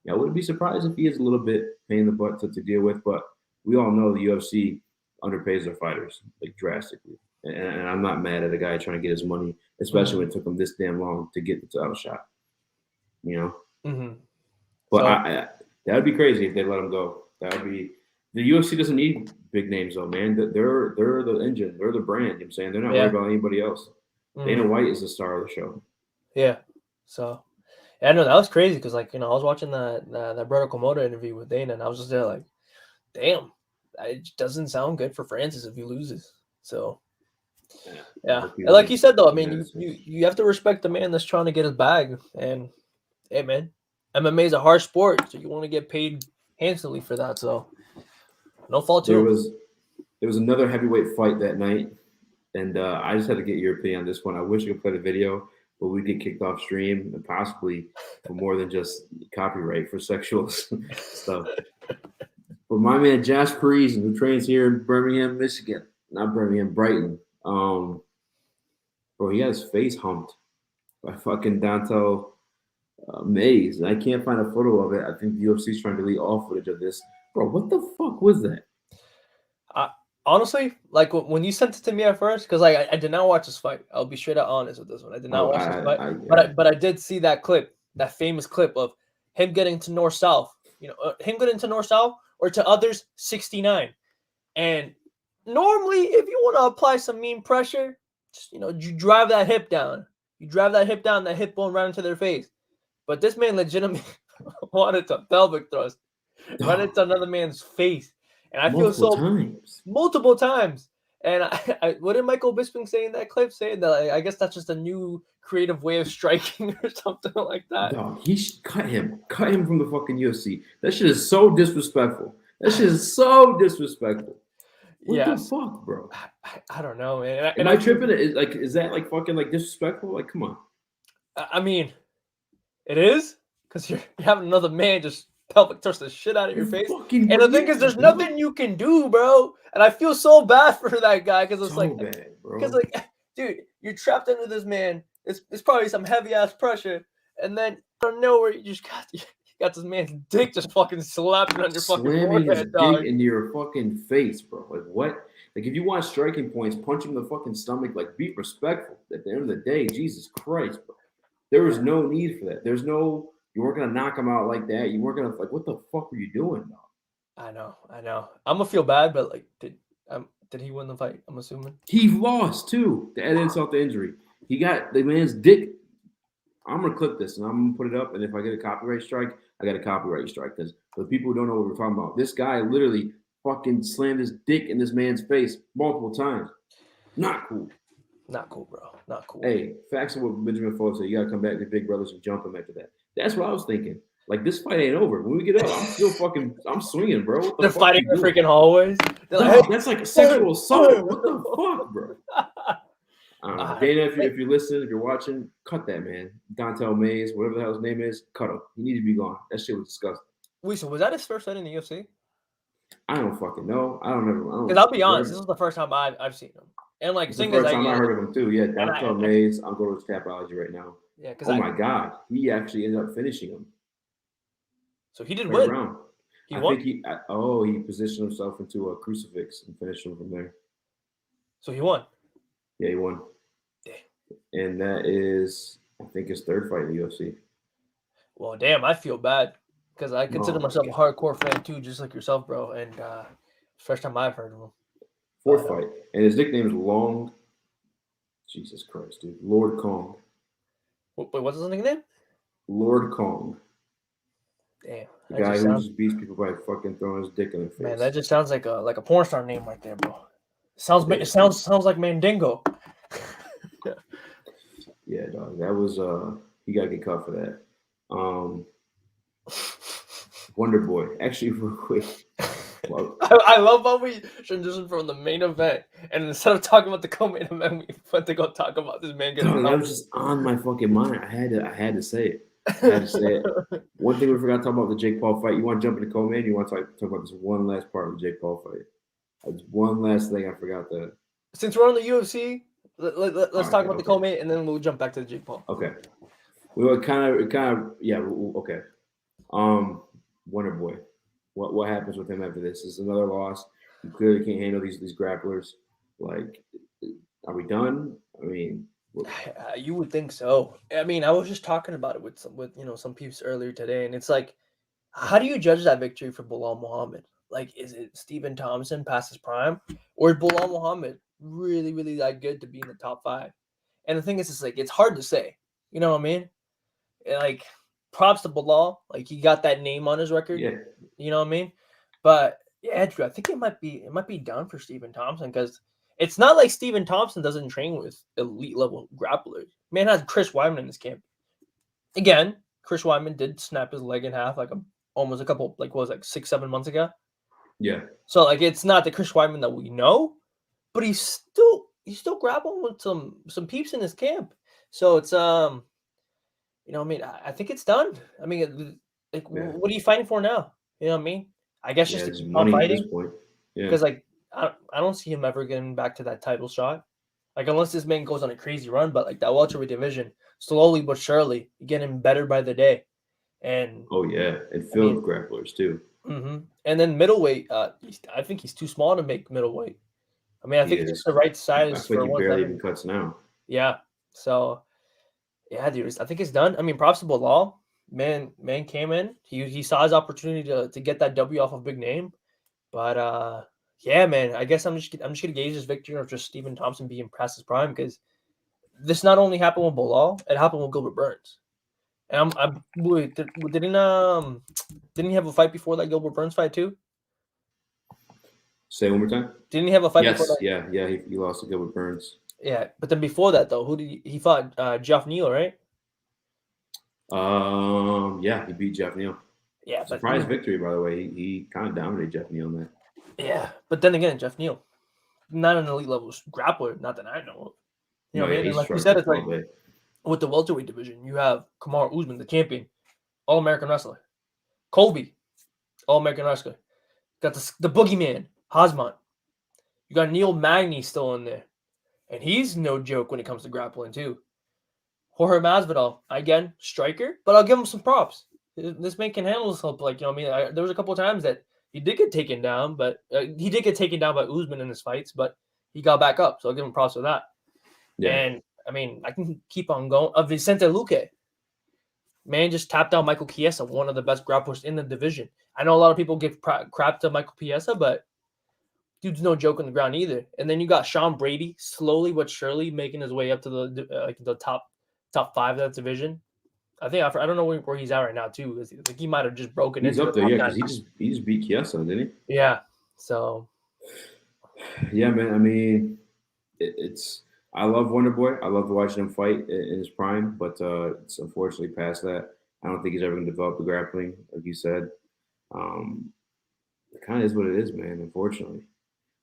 I wouldn't be surprised if he is a little bit pain in the butt to deal with, but we all know the UFC underpays their fighters like drastically, and I'm not mad at a guy trying to get his money, especially when it took him this damn long to get the title shot. But that would be crazy if they let him go. That would be the UFC doesn't need big names though, man. They're the engine, they're the brand. You know what I'm saying they're not worried about anybody else. Dana White is the star of the show. Yeah. So. I know that was crazy because, like, I was watching that Brother Komodo interview with Dana, and I was just there like, damn, it doesn't sound good for Francis if he loses. So, yeah. And like you said, though, I mean, you have to respect the man that's trying to get his bag. And, hey, man, MMA is a harsh sport, so you want to get paid handsomely for that. So, no fault to him. There was another heavyweight fight that night, and I just had to get your opinion on this one. I wish I could play the video. But we get kicked off stream and possibly for more than just copyright for sexual stuff. But my man Josh Parisian, who trains here in Birmingham, Michigan, not Birmingham, Brighton, bro, he got his face humped by fucking Dante Mays. And I can't find a photo of it. I think the UFC's trying to delete all footage of this. Bro, what the fuck was that? Honestly, like when you sent it to me at first, because like I did not watch this fight. I'll be straight up honest with this one. I did not watch this fight, but I did see that clip, that famous clip of him getting to north-south. Him getting to north-south or to others 69. And normally, if you want to apply some mean pressure, just you drive that hip down. You drive that hip down, that hip bone right into their face. But this man legitimately wanted to pelvic thrust right into another man's face. And I feel multiple times. And what did Michael Bisping say in that clip? Saying that I guess that's just a new creative way of striking or something like that. Dog, he should cut him from the fucking UFC. That shit is so disrespectful. That shit is so disrespectful. What the fuck, bro? I don't know, man. Am I tripping? Is that like fucking like disrespectful? Like, come on. I mean, it is because you're having another man just pelvic thrust the shit out of your face. And the thing is, there's nothing you can do, bro. And I feel so bad for that guy because it's like, because like, dude, you're trapped under this man. It's probably some heavy ass pressure, and then out of nowhere you just got this man's dick just fucking slapping on your fucking forehead, his dick into your fucking face, bro. Like what? Like if you want striking points, punch him in the fucking stomach. Like be respectful. At the end of the day, Jesus Christ, bro. There was no need for that. You weren't gonna knock him out like that. You weren't gonna like. What the fuck were you doing, dog? I know. I'm gonna feel bad, but like, did he win the fight? I'm assuming he lost too. To add insult to injury, he got the man's dick. I'm gonna clip this and I'm gonna put it up. And if I get a copyright strike, I got a copyright strike because for the people who don't know what we're talking about, this guy literally fucking slammed his dick in this man's face multiple times. Not cool. Not cool, bro. Not cool. Hey, facts of what Benjamin Foley said. You gotta come back to Big Brothers and jump him after that. That's what I was thinking. Like this fight ain't over. When we get up, I'm swinging, bro. They're fighting in the freaking hallways. They're like, that's like a sexual assault. What the fuck, bro? Dana, if you're listening, if you're watching, cut that man. Dontel Mays, whatever the hell his name is, cut him. He needs to be gone. That shit was disgusting. Wait, so was that his first fight in the UFC? I don't fucking know. I don't know. Because I'll be honest, this is the first time I've seen him. And like, it's the first time I heard of him too. Yeah, Dontel Mays. I'm going to Tapology right now. Yeah, oh my god, he actually ended up finishing him. So he did win. Round. He won. Think he positioned himself into a crucifix and finished him from there. So he won. Yeah, he won. Damn. And that is, I think, his third fight in the UFC. Well, damn, I feel bad because I consider myself a hardcore fan too, just like yourself, bro. And first time I've heard of him. Fourth fight, and his nickname is Long. Jesus Christ, dude, Lord Kong. Wait, what's his nickname? Lord Kong. Damn. The guy who just beats people by fucking throwing his dick in their face. Man, that just sounds like a porn star name right there, bro. It sounds like Mandingo. Yeah, dog. That was he gotta get cut for that. Wonder Boy. Actually, real quick. Well, I love how we transitioned from the main event, and instead of talking about the co-main event, we went to go talk about this man getting. That was just on my fucking mind. I had to say it. I had to say it. One thing we forgot to talk about the Jake Paul fight. You want to jump into co-main? You want to talk about this one last part of the Jake Paul fight? There's one last thing I forgot to. Since we're on the UFC, let's talk about the co-main, and then we'll jump back to the Jake Paul. Okay. We were kind of yeah. Okay. Wonder Boy. What happens with him after this? Is another loss. He clearly can't handle these grapplers. Like, are we done? I mean, you would think so. I mean, I was just talking about it with some peeps earlier today, and it's like, how do you judge that victory for Bilal Muhammad? Like, is it Stephen Thompson past his prime, or is Bilal Muhammad really, really that good to be in the top 5? And the thing is, it's like it's hard to say. You know what I mean? Like, props to Bilal. Like, he got that name on his record. Yeah. You know what I mean? But yeah, Andrew, I think it might be done for Stephen Thompson because it's not like Stephen Thompson doesn't train with elite level grapplers. Man has Chris Weidman in his camp. Again, Chris Weidman did snap his leg in half almost a couple 6-7 months ago. Yeah. So like it's not the Chris Weidman that we know, but he's still grappling with some peeps in his camp. So it's I mean, I think it's done. I mean, like what are you fighting for now? You know what I mean? I guess just to keep on fighting. Because I don't see him ever getting back to that title shot. Like unless this man goes on a crazy run, but like that welterweight division, slowly but surely, getting better by the day. And filled with grapplers too. Mm-hmm. And then middleweight, I think he's too small to make middleweight. I mean, I think it's the right size for he barely even cuts now. Yeah. So yeah, dude, I think it's done. I mean, props to Bilal. Man came in. He saw his opportunity to get that W off of big name. But yeah, man, I guess I'm just gonna gauge this victory of just Stephen Thompson being past his prime because this not only happened with Bilal, it happened with Gilbert Burns. And didn't he have a fight before that Gilbert Burns fight too? Say it one more time. Didn't he have a fight before Yes, that? yeah. He lost to Gilbert Burns. Yeah, but then before that though, who did he fought? Jeff Neal, right? Yeah, he beat Jeff Neal. Yeah, Surprise victory, by the way. He kind of dominated Jeff Neal in that. Yeah, but then again, Jeff Neal, not an elite level grappler, not that I know of. You know what I mean? And like you said, it's like with the welterweight division, you have Kamaru Usman, the champion, All-American wrestler. Colby, All-American wrestler. Got the boogeyman, Osman. You got Neil Magny still in there. And he's no joke when it comes to grappling, too. Jorge Masvidal, again, striker, but I'll give him some props. This man can handle himself. Like, you know what I mean? There was a couple of times that he did get taken down, but he did get taken down by Usman in his fights, but he got back up. So I'll give him props for that. Yeah. And, I mean, I can keep on going. Vicente Luque. Man just tapped out Michael Chiesa, one of the best grapplers in the division. I know a lot of people give crap to Michael Chiesa, but dude's no joke on the ground either. And then you got Sean Brady slowly but surely making his way up to the top 5 of that division. I don't know where he's at right now too. I think he might have just broken. He's up there, yeah, because he just beat Chiesa, didn't he? Yeah. So. Yeah, man. I mean, I love Wonder Boy. I love watching him fight in his prime, but it's unfortunately past that. I don't think he's ever going to develop the grappling, like you said. It kind of is what it is, man, unfortunately.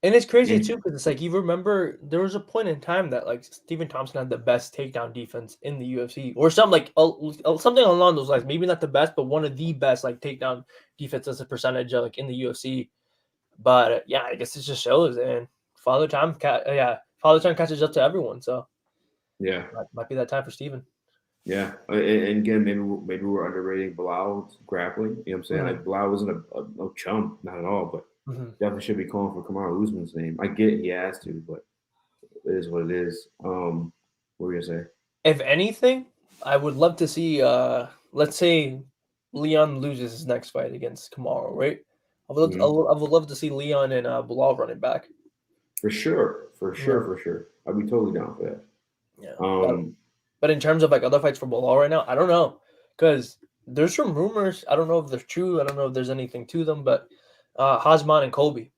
And it's crazy, too, because it's like, you remember there was a point in time that, like, Stephen Thompson had the best takedown defense in the UFC, or something something along those lines. Maybe not the best, but one of the best, like, takedown defense as a percentage, like, in the UFC. But, yeah, I guess it just shows, and Father Time catches up to everyone, so. Yeah. Might be that time for Stephen. Yeah, and again, maybe we're underrating Bilal's grappling. You know what I'm saying? Like, Bilal wasn't no chump, not at all, but definitely should be calling for Kamaru Usman's name. I get he has to, but it is what it is. What were you gonna say? If anything, I would love to see. Let's say Leon loses his next fight against Kamaru, right? I would love to see Leon and Bilal running back. For sure. I'd be totally down for that. Yeah. But in terms of like other fights for Bilal right now, I don't know, because there's some rumors. I don't know if they're true. I don't know if there's anything to them, but Osman and Colby,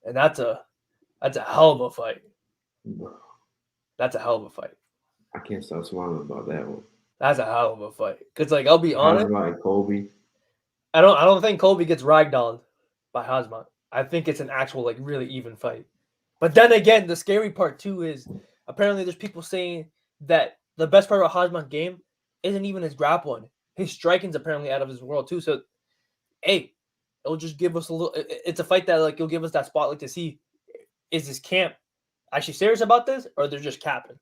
and that's a hell of a fight. That's a hell of a fight. I can't stop smiling about that one. That's a hell of a fight. Because like I'll be honest, Osman and Colby. I don't think Colby gets ragdolled by Osman. I think it's an actual like really even fight. But then again, the scary part too is apparently there's people saying that the best part of Osman's game isn't even his grappling. His striking's apparently out of his world too. So, hey, it'll just give us a little. It's a fight that like you'll give us that spotlight to see, is this camp actually serious about this or they're just capping?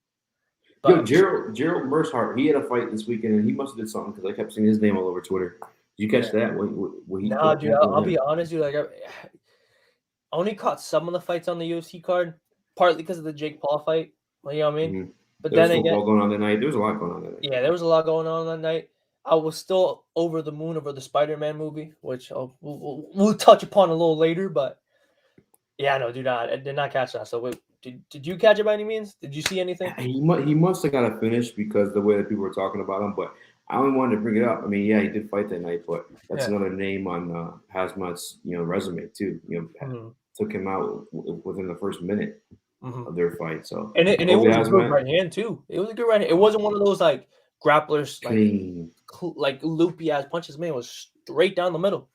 But, Gerald Mershart, he had a fight this weekend and he must have did something because I kept seeing his name all over Twitter. Did you catch that? No, dude. I'll be honest, dude. Like I only caught some of the fights on the UFC card, partly because of the Jake Paul fight. You know what I mean? Mm-hmm. But there then was football going on that night. There was a lot going on that night. Yeah, there was a lot going on that night. I was still over the moon over the SpiderMan movie, which we'll touch upon a little later. But yeah, no, dude, I did not catch that. So wait, did you catch it by any means? Did you see anything? He must have got it finished because the way that people were talking about him. But I only wanted to bring it up. I mean, yeah, he did fight that night, but that's another name on Hazmat's resume too. Took him out within the first minute of their fight. So and it was a good right hand too. It was a good right hand. It wasn't one of those like grapplers like loopy ass punches. Man, it was straight down the middle.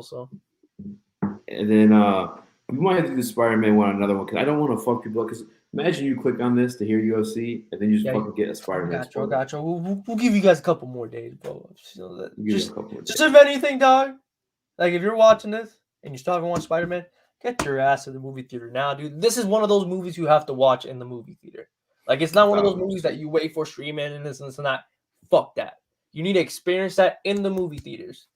So and then we might have to do the SpiderMan one, another one, because I don't want to fuck people up. Because imagine you click on this to hear UFC and then you just fucking get a SpiderMan. Gotcha. We'll give you guys a couple more days, bro. So just if anything, dog. Like if you're watching this and you're starting to watch SpiderMan, get your ass to the movie theater now, dude. This is one of those movies you have to watch in the movie theater. Like it's not one of those movies that you wait for streaming and this and that. Fuck that. You need to experience that in the movie theaters.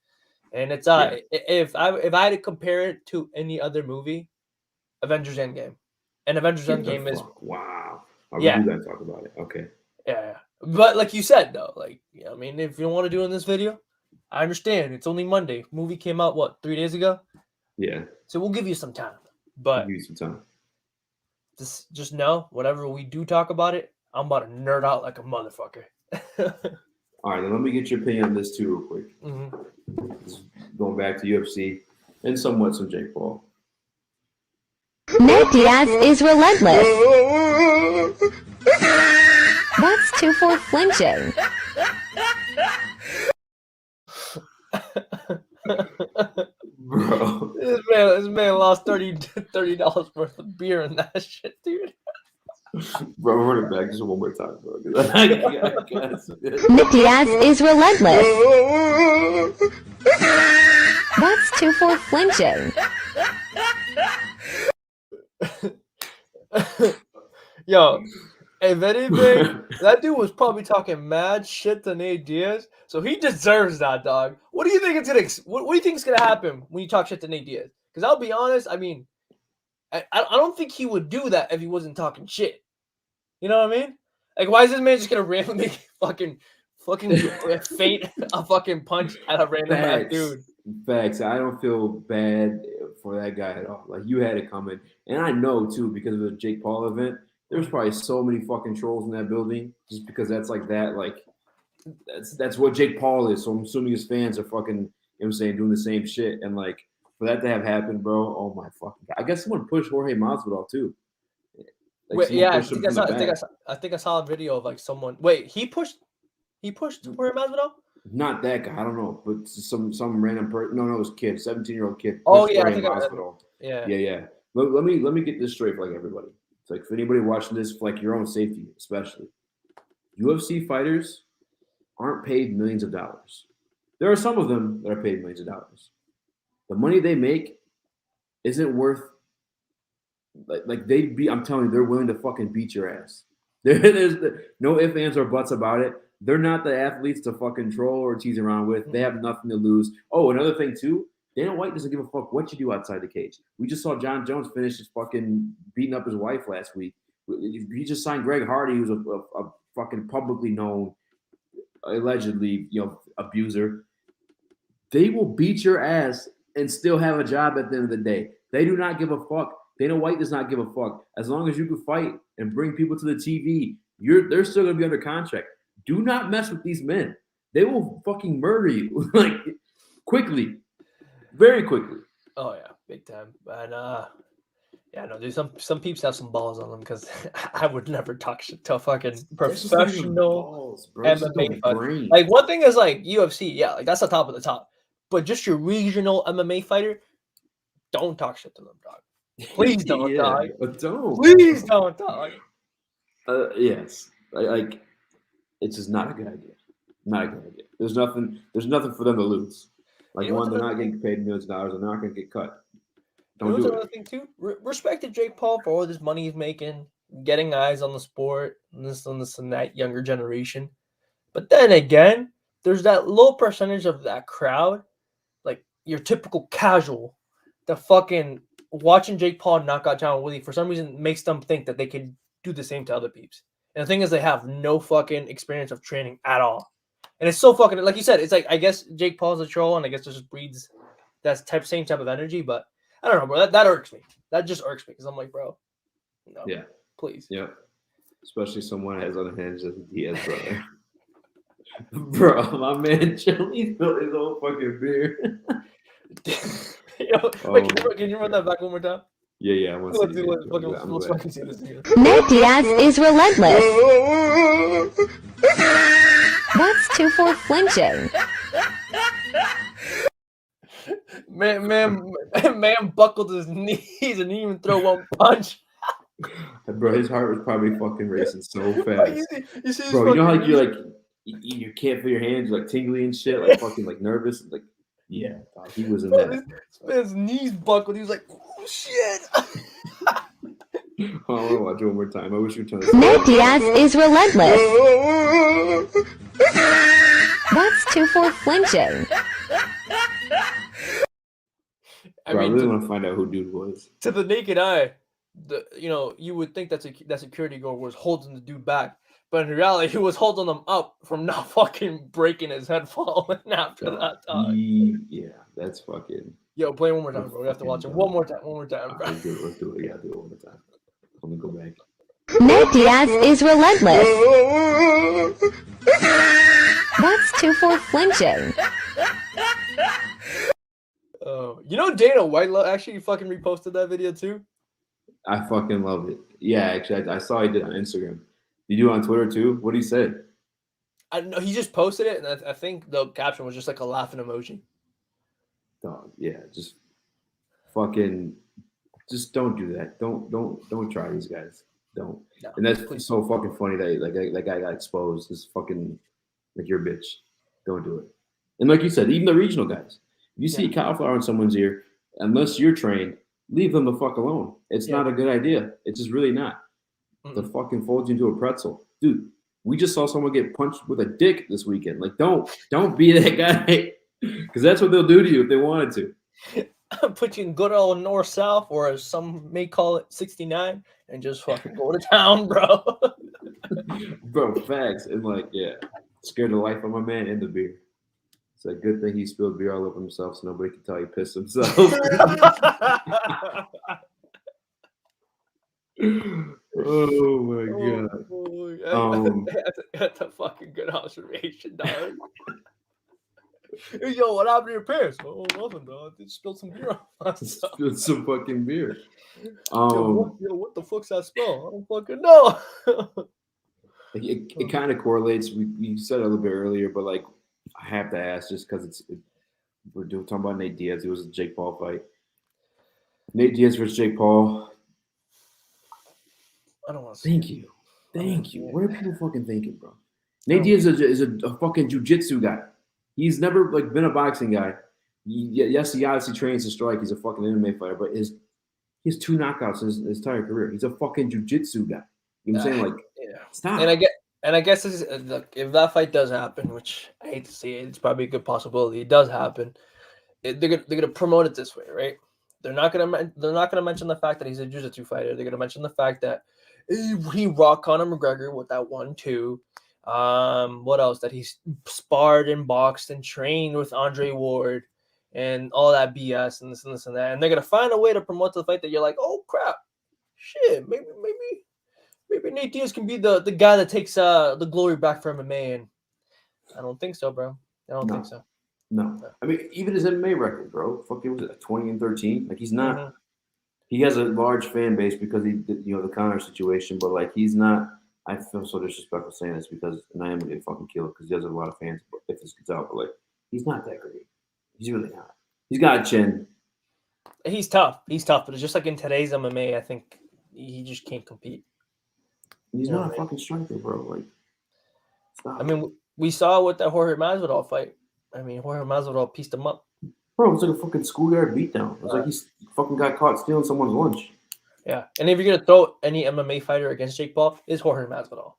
And it's if I had to compare it to any other movie, Avengers Endgame. And Avengers Endgame is wow. We do gotta talk about it. Okay. Yeah. But like you said though, like I mean, if you don't want to do it in this video, I understand. It's only Monday. Movie came out 3 days ago? Yeah. So we'll give you some time. But give you some time. Just know, whatever we do talk about it, I'm about to nerd out like a motherfucker. All right, then let me get your opinion on this too real quick. Going back to UFC and somewhat some Jake Paul. Nate Diaz is relentless. That's 2 for flinching. Bro. This man lost $30 worth of beer in that shit, dude. Bro, run it back just one more time, bro. Nate Diaz is relentless. That's 2 for flinching. Yo, if anything, that dude was probably talking mad shit to Nate Diaz, so he deserves that, dog. What do you think what do you think is gonna happen when you talk shit to Nate Diaz? Because I'll be honest, I mean, I don't think he would do that if he wasn't talking shit. You know what I mean? Like, why is this man just gonna randomly fucking feint a fucking punch at a random ass dude? Facts. I don't feel bad for that guy at all. Like, you had it coming, and I know too because of the Jake Paul event. There's probably so many fucking trolls in that building just because that's like that. Like, that's what Jake Paul is. So I'm assuming his fans are fucking, you know what I'm saying, doing the same shit. And like, for that to have happened, bro, oh my fucking God. I guess someone pushed Jorge Masvidal too. Like, wait, yeah, I think I saw a video of like someone. Wait, he pushed Jorge Masvidal? Not that guy. I don't know, but some random person. No, it was a kid, 17-year-old kid. Oh yeah, I think Hospital. Yeah. Let me get this straight for like everybody. It's like for anybody watching this, for like your own safety, especially. UFC fighters aren't paid millions of dollars. There are some of them that are paid millions of dollars. The money they make isn't worth like they'd be. I'm telling you, they're willing to fucking beat your ass. There's no ifs, ands, or buts about it. They're not the athletes to fucking troll or tease around with. They have nothing to lose. Oh, another thing too, Dana White doesn't give a fuck what you do outside the cage. We just saw John Jones finish his fucking beating up his wife last week. He just signed Greg Hardy, who's a fucking publicly known, allegedly, abuser. They will beat your ass and still have a job at the end of the day. They do not give a fuck. Dana White does not give a fuck. As long as you can fight and bring people to the TV, they're still gonna be under contract. Do not mess with these men. They will fucking murder you like quickly, very quickly. Oh yeah, big time. And yeah, no, dude, some peeps have some balls on them because I would never talk shit to a fucking professional MMA fighter. Like, one thing is like UFC, yeah, like that's the top of the top. But just your regional MMA fighter, don't talk shit to them, dog. Please don't, dog. Don't. Please don't, dog. Yes, like it's just not a good idea. Not a good idea. There's nothing for them to lose. Like, one, they're not getting paid millions of dollars. They're not going to get cut. Don't do it. Another thing too. Respect to Jake Paul for all this money he's making, getting eyes on the sport, and this and that younger generation. But then again, there's that low percentage of that crowd, like your typical casual, that fucking watching Jake Paul knock out Tyron Woodley for some reason makes them think that they can do the same to other peeps. And the thing is, they have no fucking experience of training at all. And it's so fucking, like you said, it's like, I guess Jake Paul's a troll, and I guess it just breeds that same type of energy. But I don't know, bro. That irks me. That just irks me because I'm like, bro, no, yeah, please. Yeah. Especially someone as unhinged as Diaz, brother. Bro, my man Chili spilled his whole fucking beer. Yo, wait, can you run that back one more time? Yeah. Let's fucking see this again. Nate Diaz is relentless. That's 2 for flinching. Man buckled his knees and didn't even throw one punch. Bro, his heart was probably fucking racing so fast. You see bro, you know how like you're like you can't feel your hands, you're like tingly and shit, like fucking like nervous, like yeah, he was in that. His knees buckled. He was like, oh shit. Oh, I want to watch it one more time. I wish you would tell us. Nate Diaz is relentless. That's 2 for flinching. I really want to find out who dude was. To the naked eye, you would think that security guard was holding the dude back, but in reality, he was holding him up from not fucking breaking his head falling after that time. Yeah, that's fucking. Yo, play one more time, bro. We have to watch it one more time, bro. Let's do it. Yeah, do it one more time. Let me go back. Nate Diaz is relentless. That's 2 for flinching. Dana White actually fucking reposted that video too. I fucking love it. Yeah, actually, I saw he did on Instagram. You do it on Twitter too? What did he say? I know he just posted it, and I think the caption was just like a laughing emoji. Dog, yeah, just fucking, just don't do that. Don't try these guys. Don't. No, And that's please. so fucking funny that like that guy got exposed. This fucking like you're a bitch. Don't do it. And like you said, even the regional guys, if you see cauliflower in someone's ear, unless you're trained, leave them the fuck alone. It's not a good idea. It's just really not. The fucking folds you into a pretzel, dude. We just saw someone get punched with a dick this weekend. Like, don't be that guy, because that's what they'll do to you if they wanted to. Put you in good old north south, or as some may call it, 69, and just fucking go to town, bro. Bro, facts. And like, yeah, scared the life of my man and the beer. It's a good thing he spilled beer all over himself, so nobody can tell he pissed himself. Oh my god. That's a fucking good observation, dog. Hey, yo, what happened to your pants? Oh, nothing, dog. They spilled some beer on myself. Spilled some fucking beer. Yo, what the fuck's that smell? I don't fucking know. It kind of correlates. We said it a little bit earlier, but like I have to ask just because we're talking about Nate Diaz. It was a Jake Paul fight. Nate Diaz versus Jake Paul. I don't want to. Thank you. What are people fucking thinking, bro? Nate Diaz is a fucking jiu-jitsu guy. He's never like been a boxing guy. Yes, he obviously trains to strike. He's a fucking MMA fighter, but he has 2 knockouts in his entire career. He's a fucking jiu-jitsu guy. You know what I'm saying? Like, stop. And I guess this is, look, if that fight does happen, which I hate to see it, it's probably a good possibility. It does happen. They're gonna promote it this way, right? They're not gonna mention the fact that he's a jiu-jitsu fighter. They're gonna mention the fact that he rocked Conor McGregor with that 1-2. What else? That he's sparred and boxed and trained with Andre Ward and all that BS and this and that. And they're gonna find a way to promote the fight that you're like, oh crap, shit, maybe Nate Diaz can be the guy that takes the glory back from MMA. And I don't think so, bro. I don't think so. No. I mean, even his MMA record, bro. Fucking was it 20-13? Like he's not. Mm-hmm. He has a large fan base because he did, the Conor situation, but like he's not. I feel so disrespectful saying this because I am gonna get fucking killed because he has a lot of fans. But if this gets out, but like he's not that great. He's really not. He's got a chin. He's tough. But it's just like in today's MMA, I think he just can't compete. He's not a fucking striker, bro. Like, stop. I mean, we saw with that Jorge Masvidal fight. I mean, Jorge Masvidal pieced him up. Bro, it was like a fucking schoolyard beatdown. It was like he fucking got caught stealing someone's lunch. Yeah, and if you're gonna throw any MMA fighter against Jake Paul, it's Jorge Masvidal.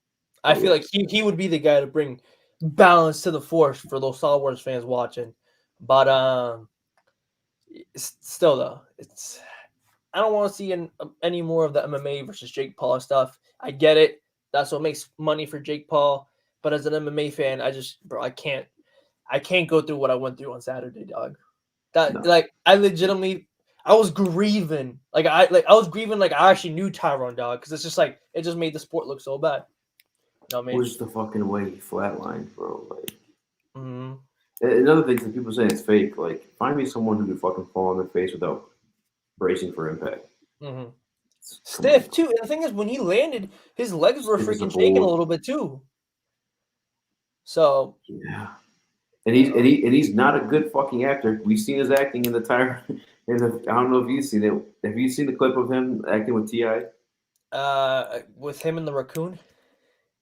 I feel like he would be the guy to bring balance to the force for those Star Wars fans watching. But still though, I don't want to see any more of the MMA versus Jake Paul stuff. I get it. That's what makes money for Jake Paul. But as an MMA fan, I can't go through what I went through on Saturday, dog. Like I legitimately, I was grieving. Like I actually knew Tyron, dog, because it's just like it just made the sport look so bad. You know what I mean? It was the fucking way he flatlined, bro. Like, another thing that people say it's fake. Like, find me someone who could fucking fall on their face without bracing for impact. Mm-hmm. Stiff too. And the thing is, when he landed, his legs were freaking shaking a little bit too. So yeah, and he's not a good fucking actor. We've seen his acting in the Tyron. I don't know if you've seen it. Have you seen the clip of him acting with T.I.? With him and the raccoon.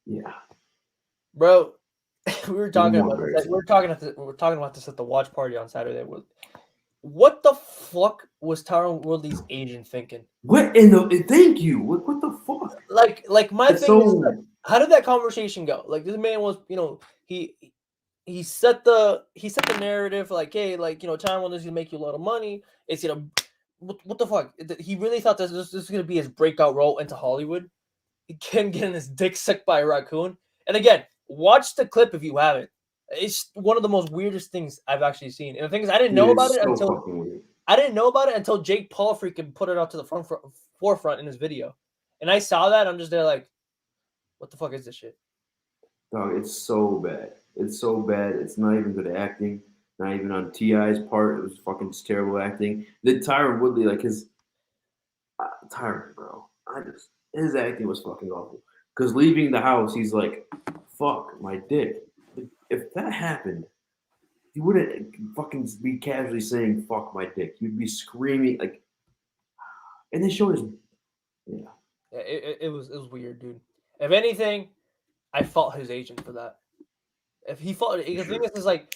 Yeah, bro. We were talking about this. We were talking about this at the watch party on Saturday. What the fuck was Tyron Woodley's agent thinking? What in the? Thank you. What the fuck? Like my thing is, like, how did that conversation go? Like this man was, he set the narrative like, hey, like Tyron Woodley's gonna make you a lot of money. It's what the fuck? He really thought this is gonna be his breakout role into Hollywood. He can get his dick sucked by a raccoon. And again, watch the clip if you haven't. It's one of the most weirdest things I've actually seen. And the thing is, I didn't know about it until Jake Paul freaking put it out to the forefront in his video. And I saw that, I'm just there like, what the fuck is this shit? Dog, it's so bad. It's so bad. It's not even good acting. Not even on T.I.'s part. It was fucking just terrible acting. Then Tyron Woodley, like Tyron, bro. His acting was fucking awful. Because leaving the house, he's like, "Fuck my dick." If that happened, you wouldn't fucking be casually saying "fuck my dick." You'd be screaming like, and they showed his, yeah. It was weird, dude. If anything, I fault his agent for that. If he fought, the thing is like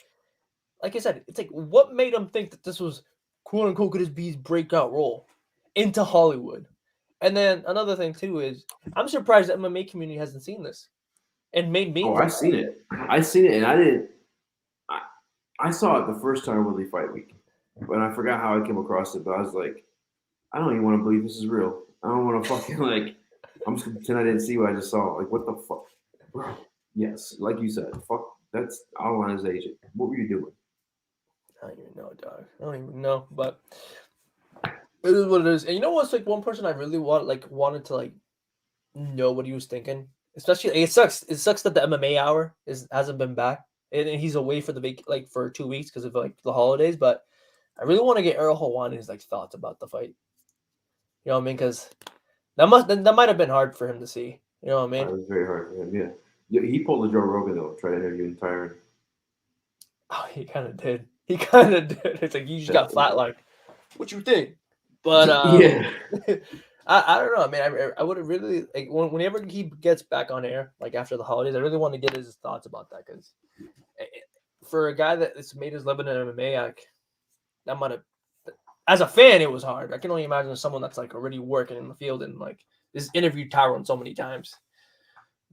I said, it's like what made him think that this was quote unquote could be his breakout role into Hollywood. And then another thing too is I'm surprised the MMA community hasn't seen this and made me. Oh, I seen it, and I didn't. I saw it the first time Woodley fight week, but I forgot how I came across it. But I was like, I don't even want to believe this is real. I don't want to fucking like. I'm just gonna pretend I didn't see what I just saw. Like, what the fuck, bro? Yes, like you said, fuck. That's all on his agent. What were you doing? I don't even know, dog. I don't even know, but it is what it is. And you know what's like one person I really wanted to like know what he was thinking. Especially, it sucks. It sucks that the MMA Hour hasn't been back, and he's away for for 2 weeks because of like the holidays. But I really want to get Earl Hawani's like thoughts about the fight. You know what I mean? Because that might have been hard for him to see. You know what I mean? It was very hard for him. Yeah, he pulled the Joe Rogan though, trying to interview Tyron. Oh, he kind of did. He kind of did. It's like you just got flatlined. What you think? But yeah. I don't know, man. I would have really like whenever he gets back on air, like after the holidays, I really want to get his thoughts about that because for a guy that's made his living in MMA, like that might have, as a fan, it was hard. I can only imagine someone that's like already working in the field and like has interviewed Tyron so many times.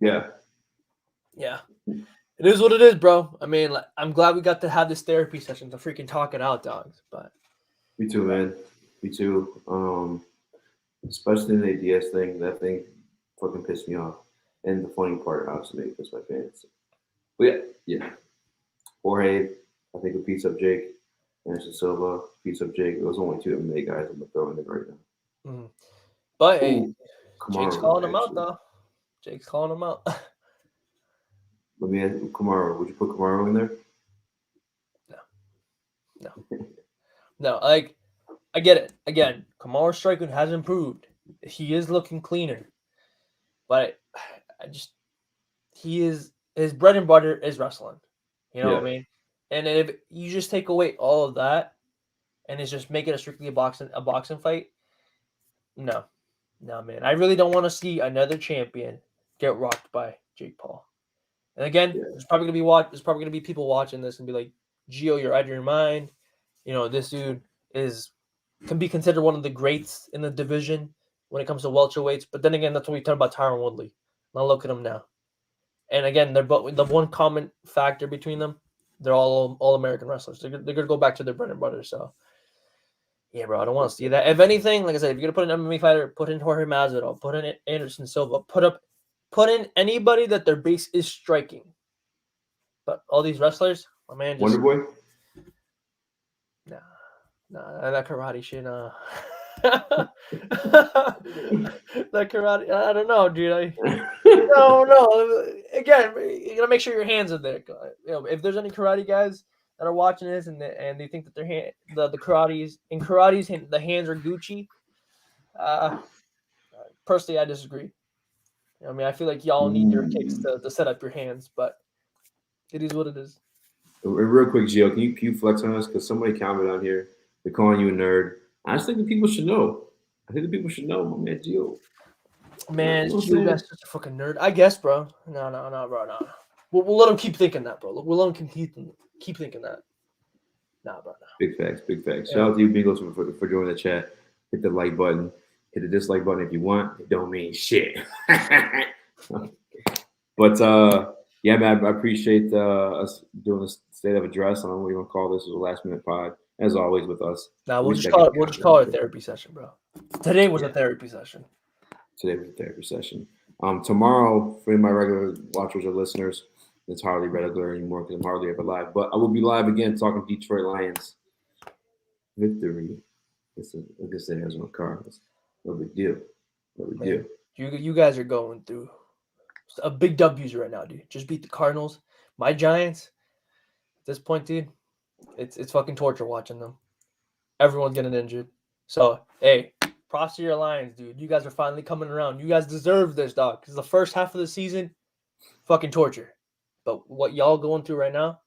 Yeah. It is what it is, bro. I mean, like, I'm glad we got to have this therapy session to freaking talk it out, dogs. But me too, man. Me too. Especially the Diaz thing. That thing fucking pissed me off. And the funny part, obviously, because my fans. But yeah. Jorge, I think, would beats up Jake. Anderson Silva beats up Jake. Those are only two MMA guys I'm throwing in right now. mm-hmm. But hey, Kamaru, Jake's calling him out, though. Jake's calling him out. Let me ask you, Kamaru. Would you put Kamaru in there? No. Like, I get it. Again, Kamaru's striking has improved. He is looking cleaner. But his bread and butter is wrestling. You know what I mean? And if you just take away all of that and it's just make it strictly a boxing fight, no, man. I really don't want to see another champion get rocked by Jake Paul. And again, there's probably gonna be people watching this and be like, Gio, you're out of your mind. You know, this dude can be considered one of the greats in the division when it comes to welterweights. But then again, that's what we talk about Tyron Woodley. Now look at him now. And again, they're both the one common factor between them. They're all American wrestlers. They're gonna go back to their bread and butter. So yeah, bro, I don't want to see that. If anything, like I said, if you're gonna put an MMA fighter, put in Jorge Masvidal, put in Anderson Silva, put in anybody that their base is striking. But all these wrestlers, my man, just, Wonder Boy. Nah, that karate shit. That karate, I don't know, dude. No. Again, you gotta make sure your hands are there. You know, if there's any karate guys that are watching this and they think that their the karate's the hands are Gucci. Personally, I disagree. I mean, I feel like y'all need your kicks to set up your hands, but it is what it is. Real quick, Gio, can you flex on us? Because somebody commented on here, they're calling you a nerd. I just think the people should know. My man, Gio. Man, you guys such a fucking nerd. I guess, bro. No, bro, no. We'll let them keep thinking that, bro. We'll let them keep thinking that. Nah, bro, no. Big facts. Yeah. Shout out to you, Bengals, for joining the chat. Hit the like button. Hit the dislike button if you want. It don't mean shit. But yeah, man, I appreciate us doing this state of address. I don't know what you want to call this. It was a last minute pod, as always with us. Nah, we'll just call it a therapy session, bro. Today was a therapy session. Tomorrow, for my regular watchers or listeners, it's hardly regular anymore because I'm hardly ever live. But I will be live again talking Detroit Lions victory. Against the Arizona Cardinals. No big deal. You guys are going through a big W's right now, dude. Just beat the Cardinals. My Giants, at this point, dude, it's fucking torture watching them. Everyone's getting injured. So, hey, props to your Lions, dude. You guys are finally coming around. You guys deserve this, dog. Because the first half of the season, fucking torture. But what y'all going through right now,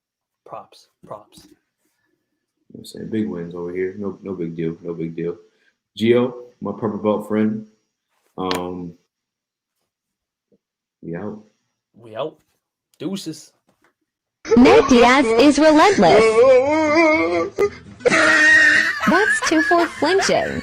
props. I'm saying big wins over here. No big deal. No big deal. Gio, my purple belt friend. We out. We out. Deuces. Nate Diaz is relentless. That's 2 for flinching.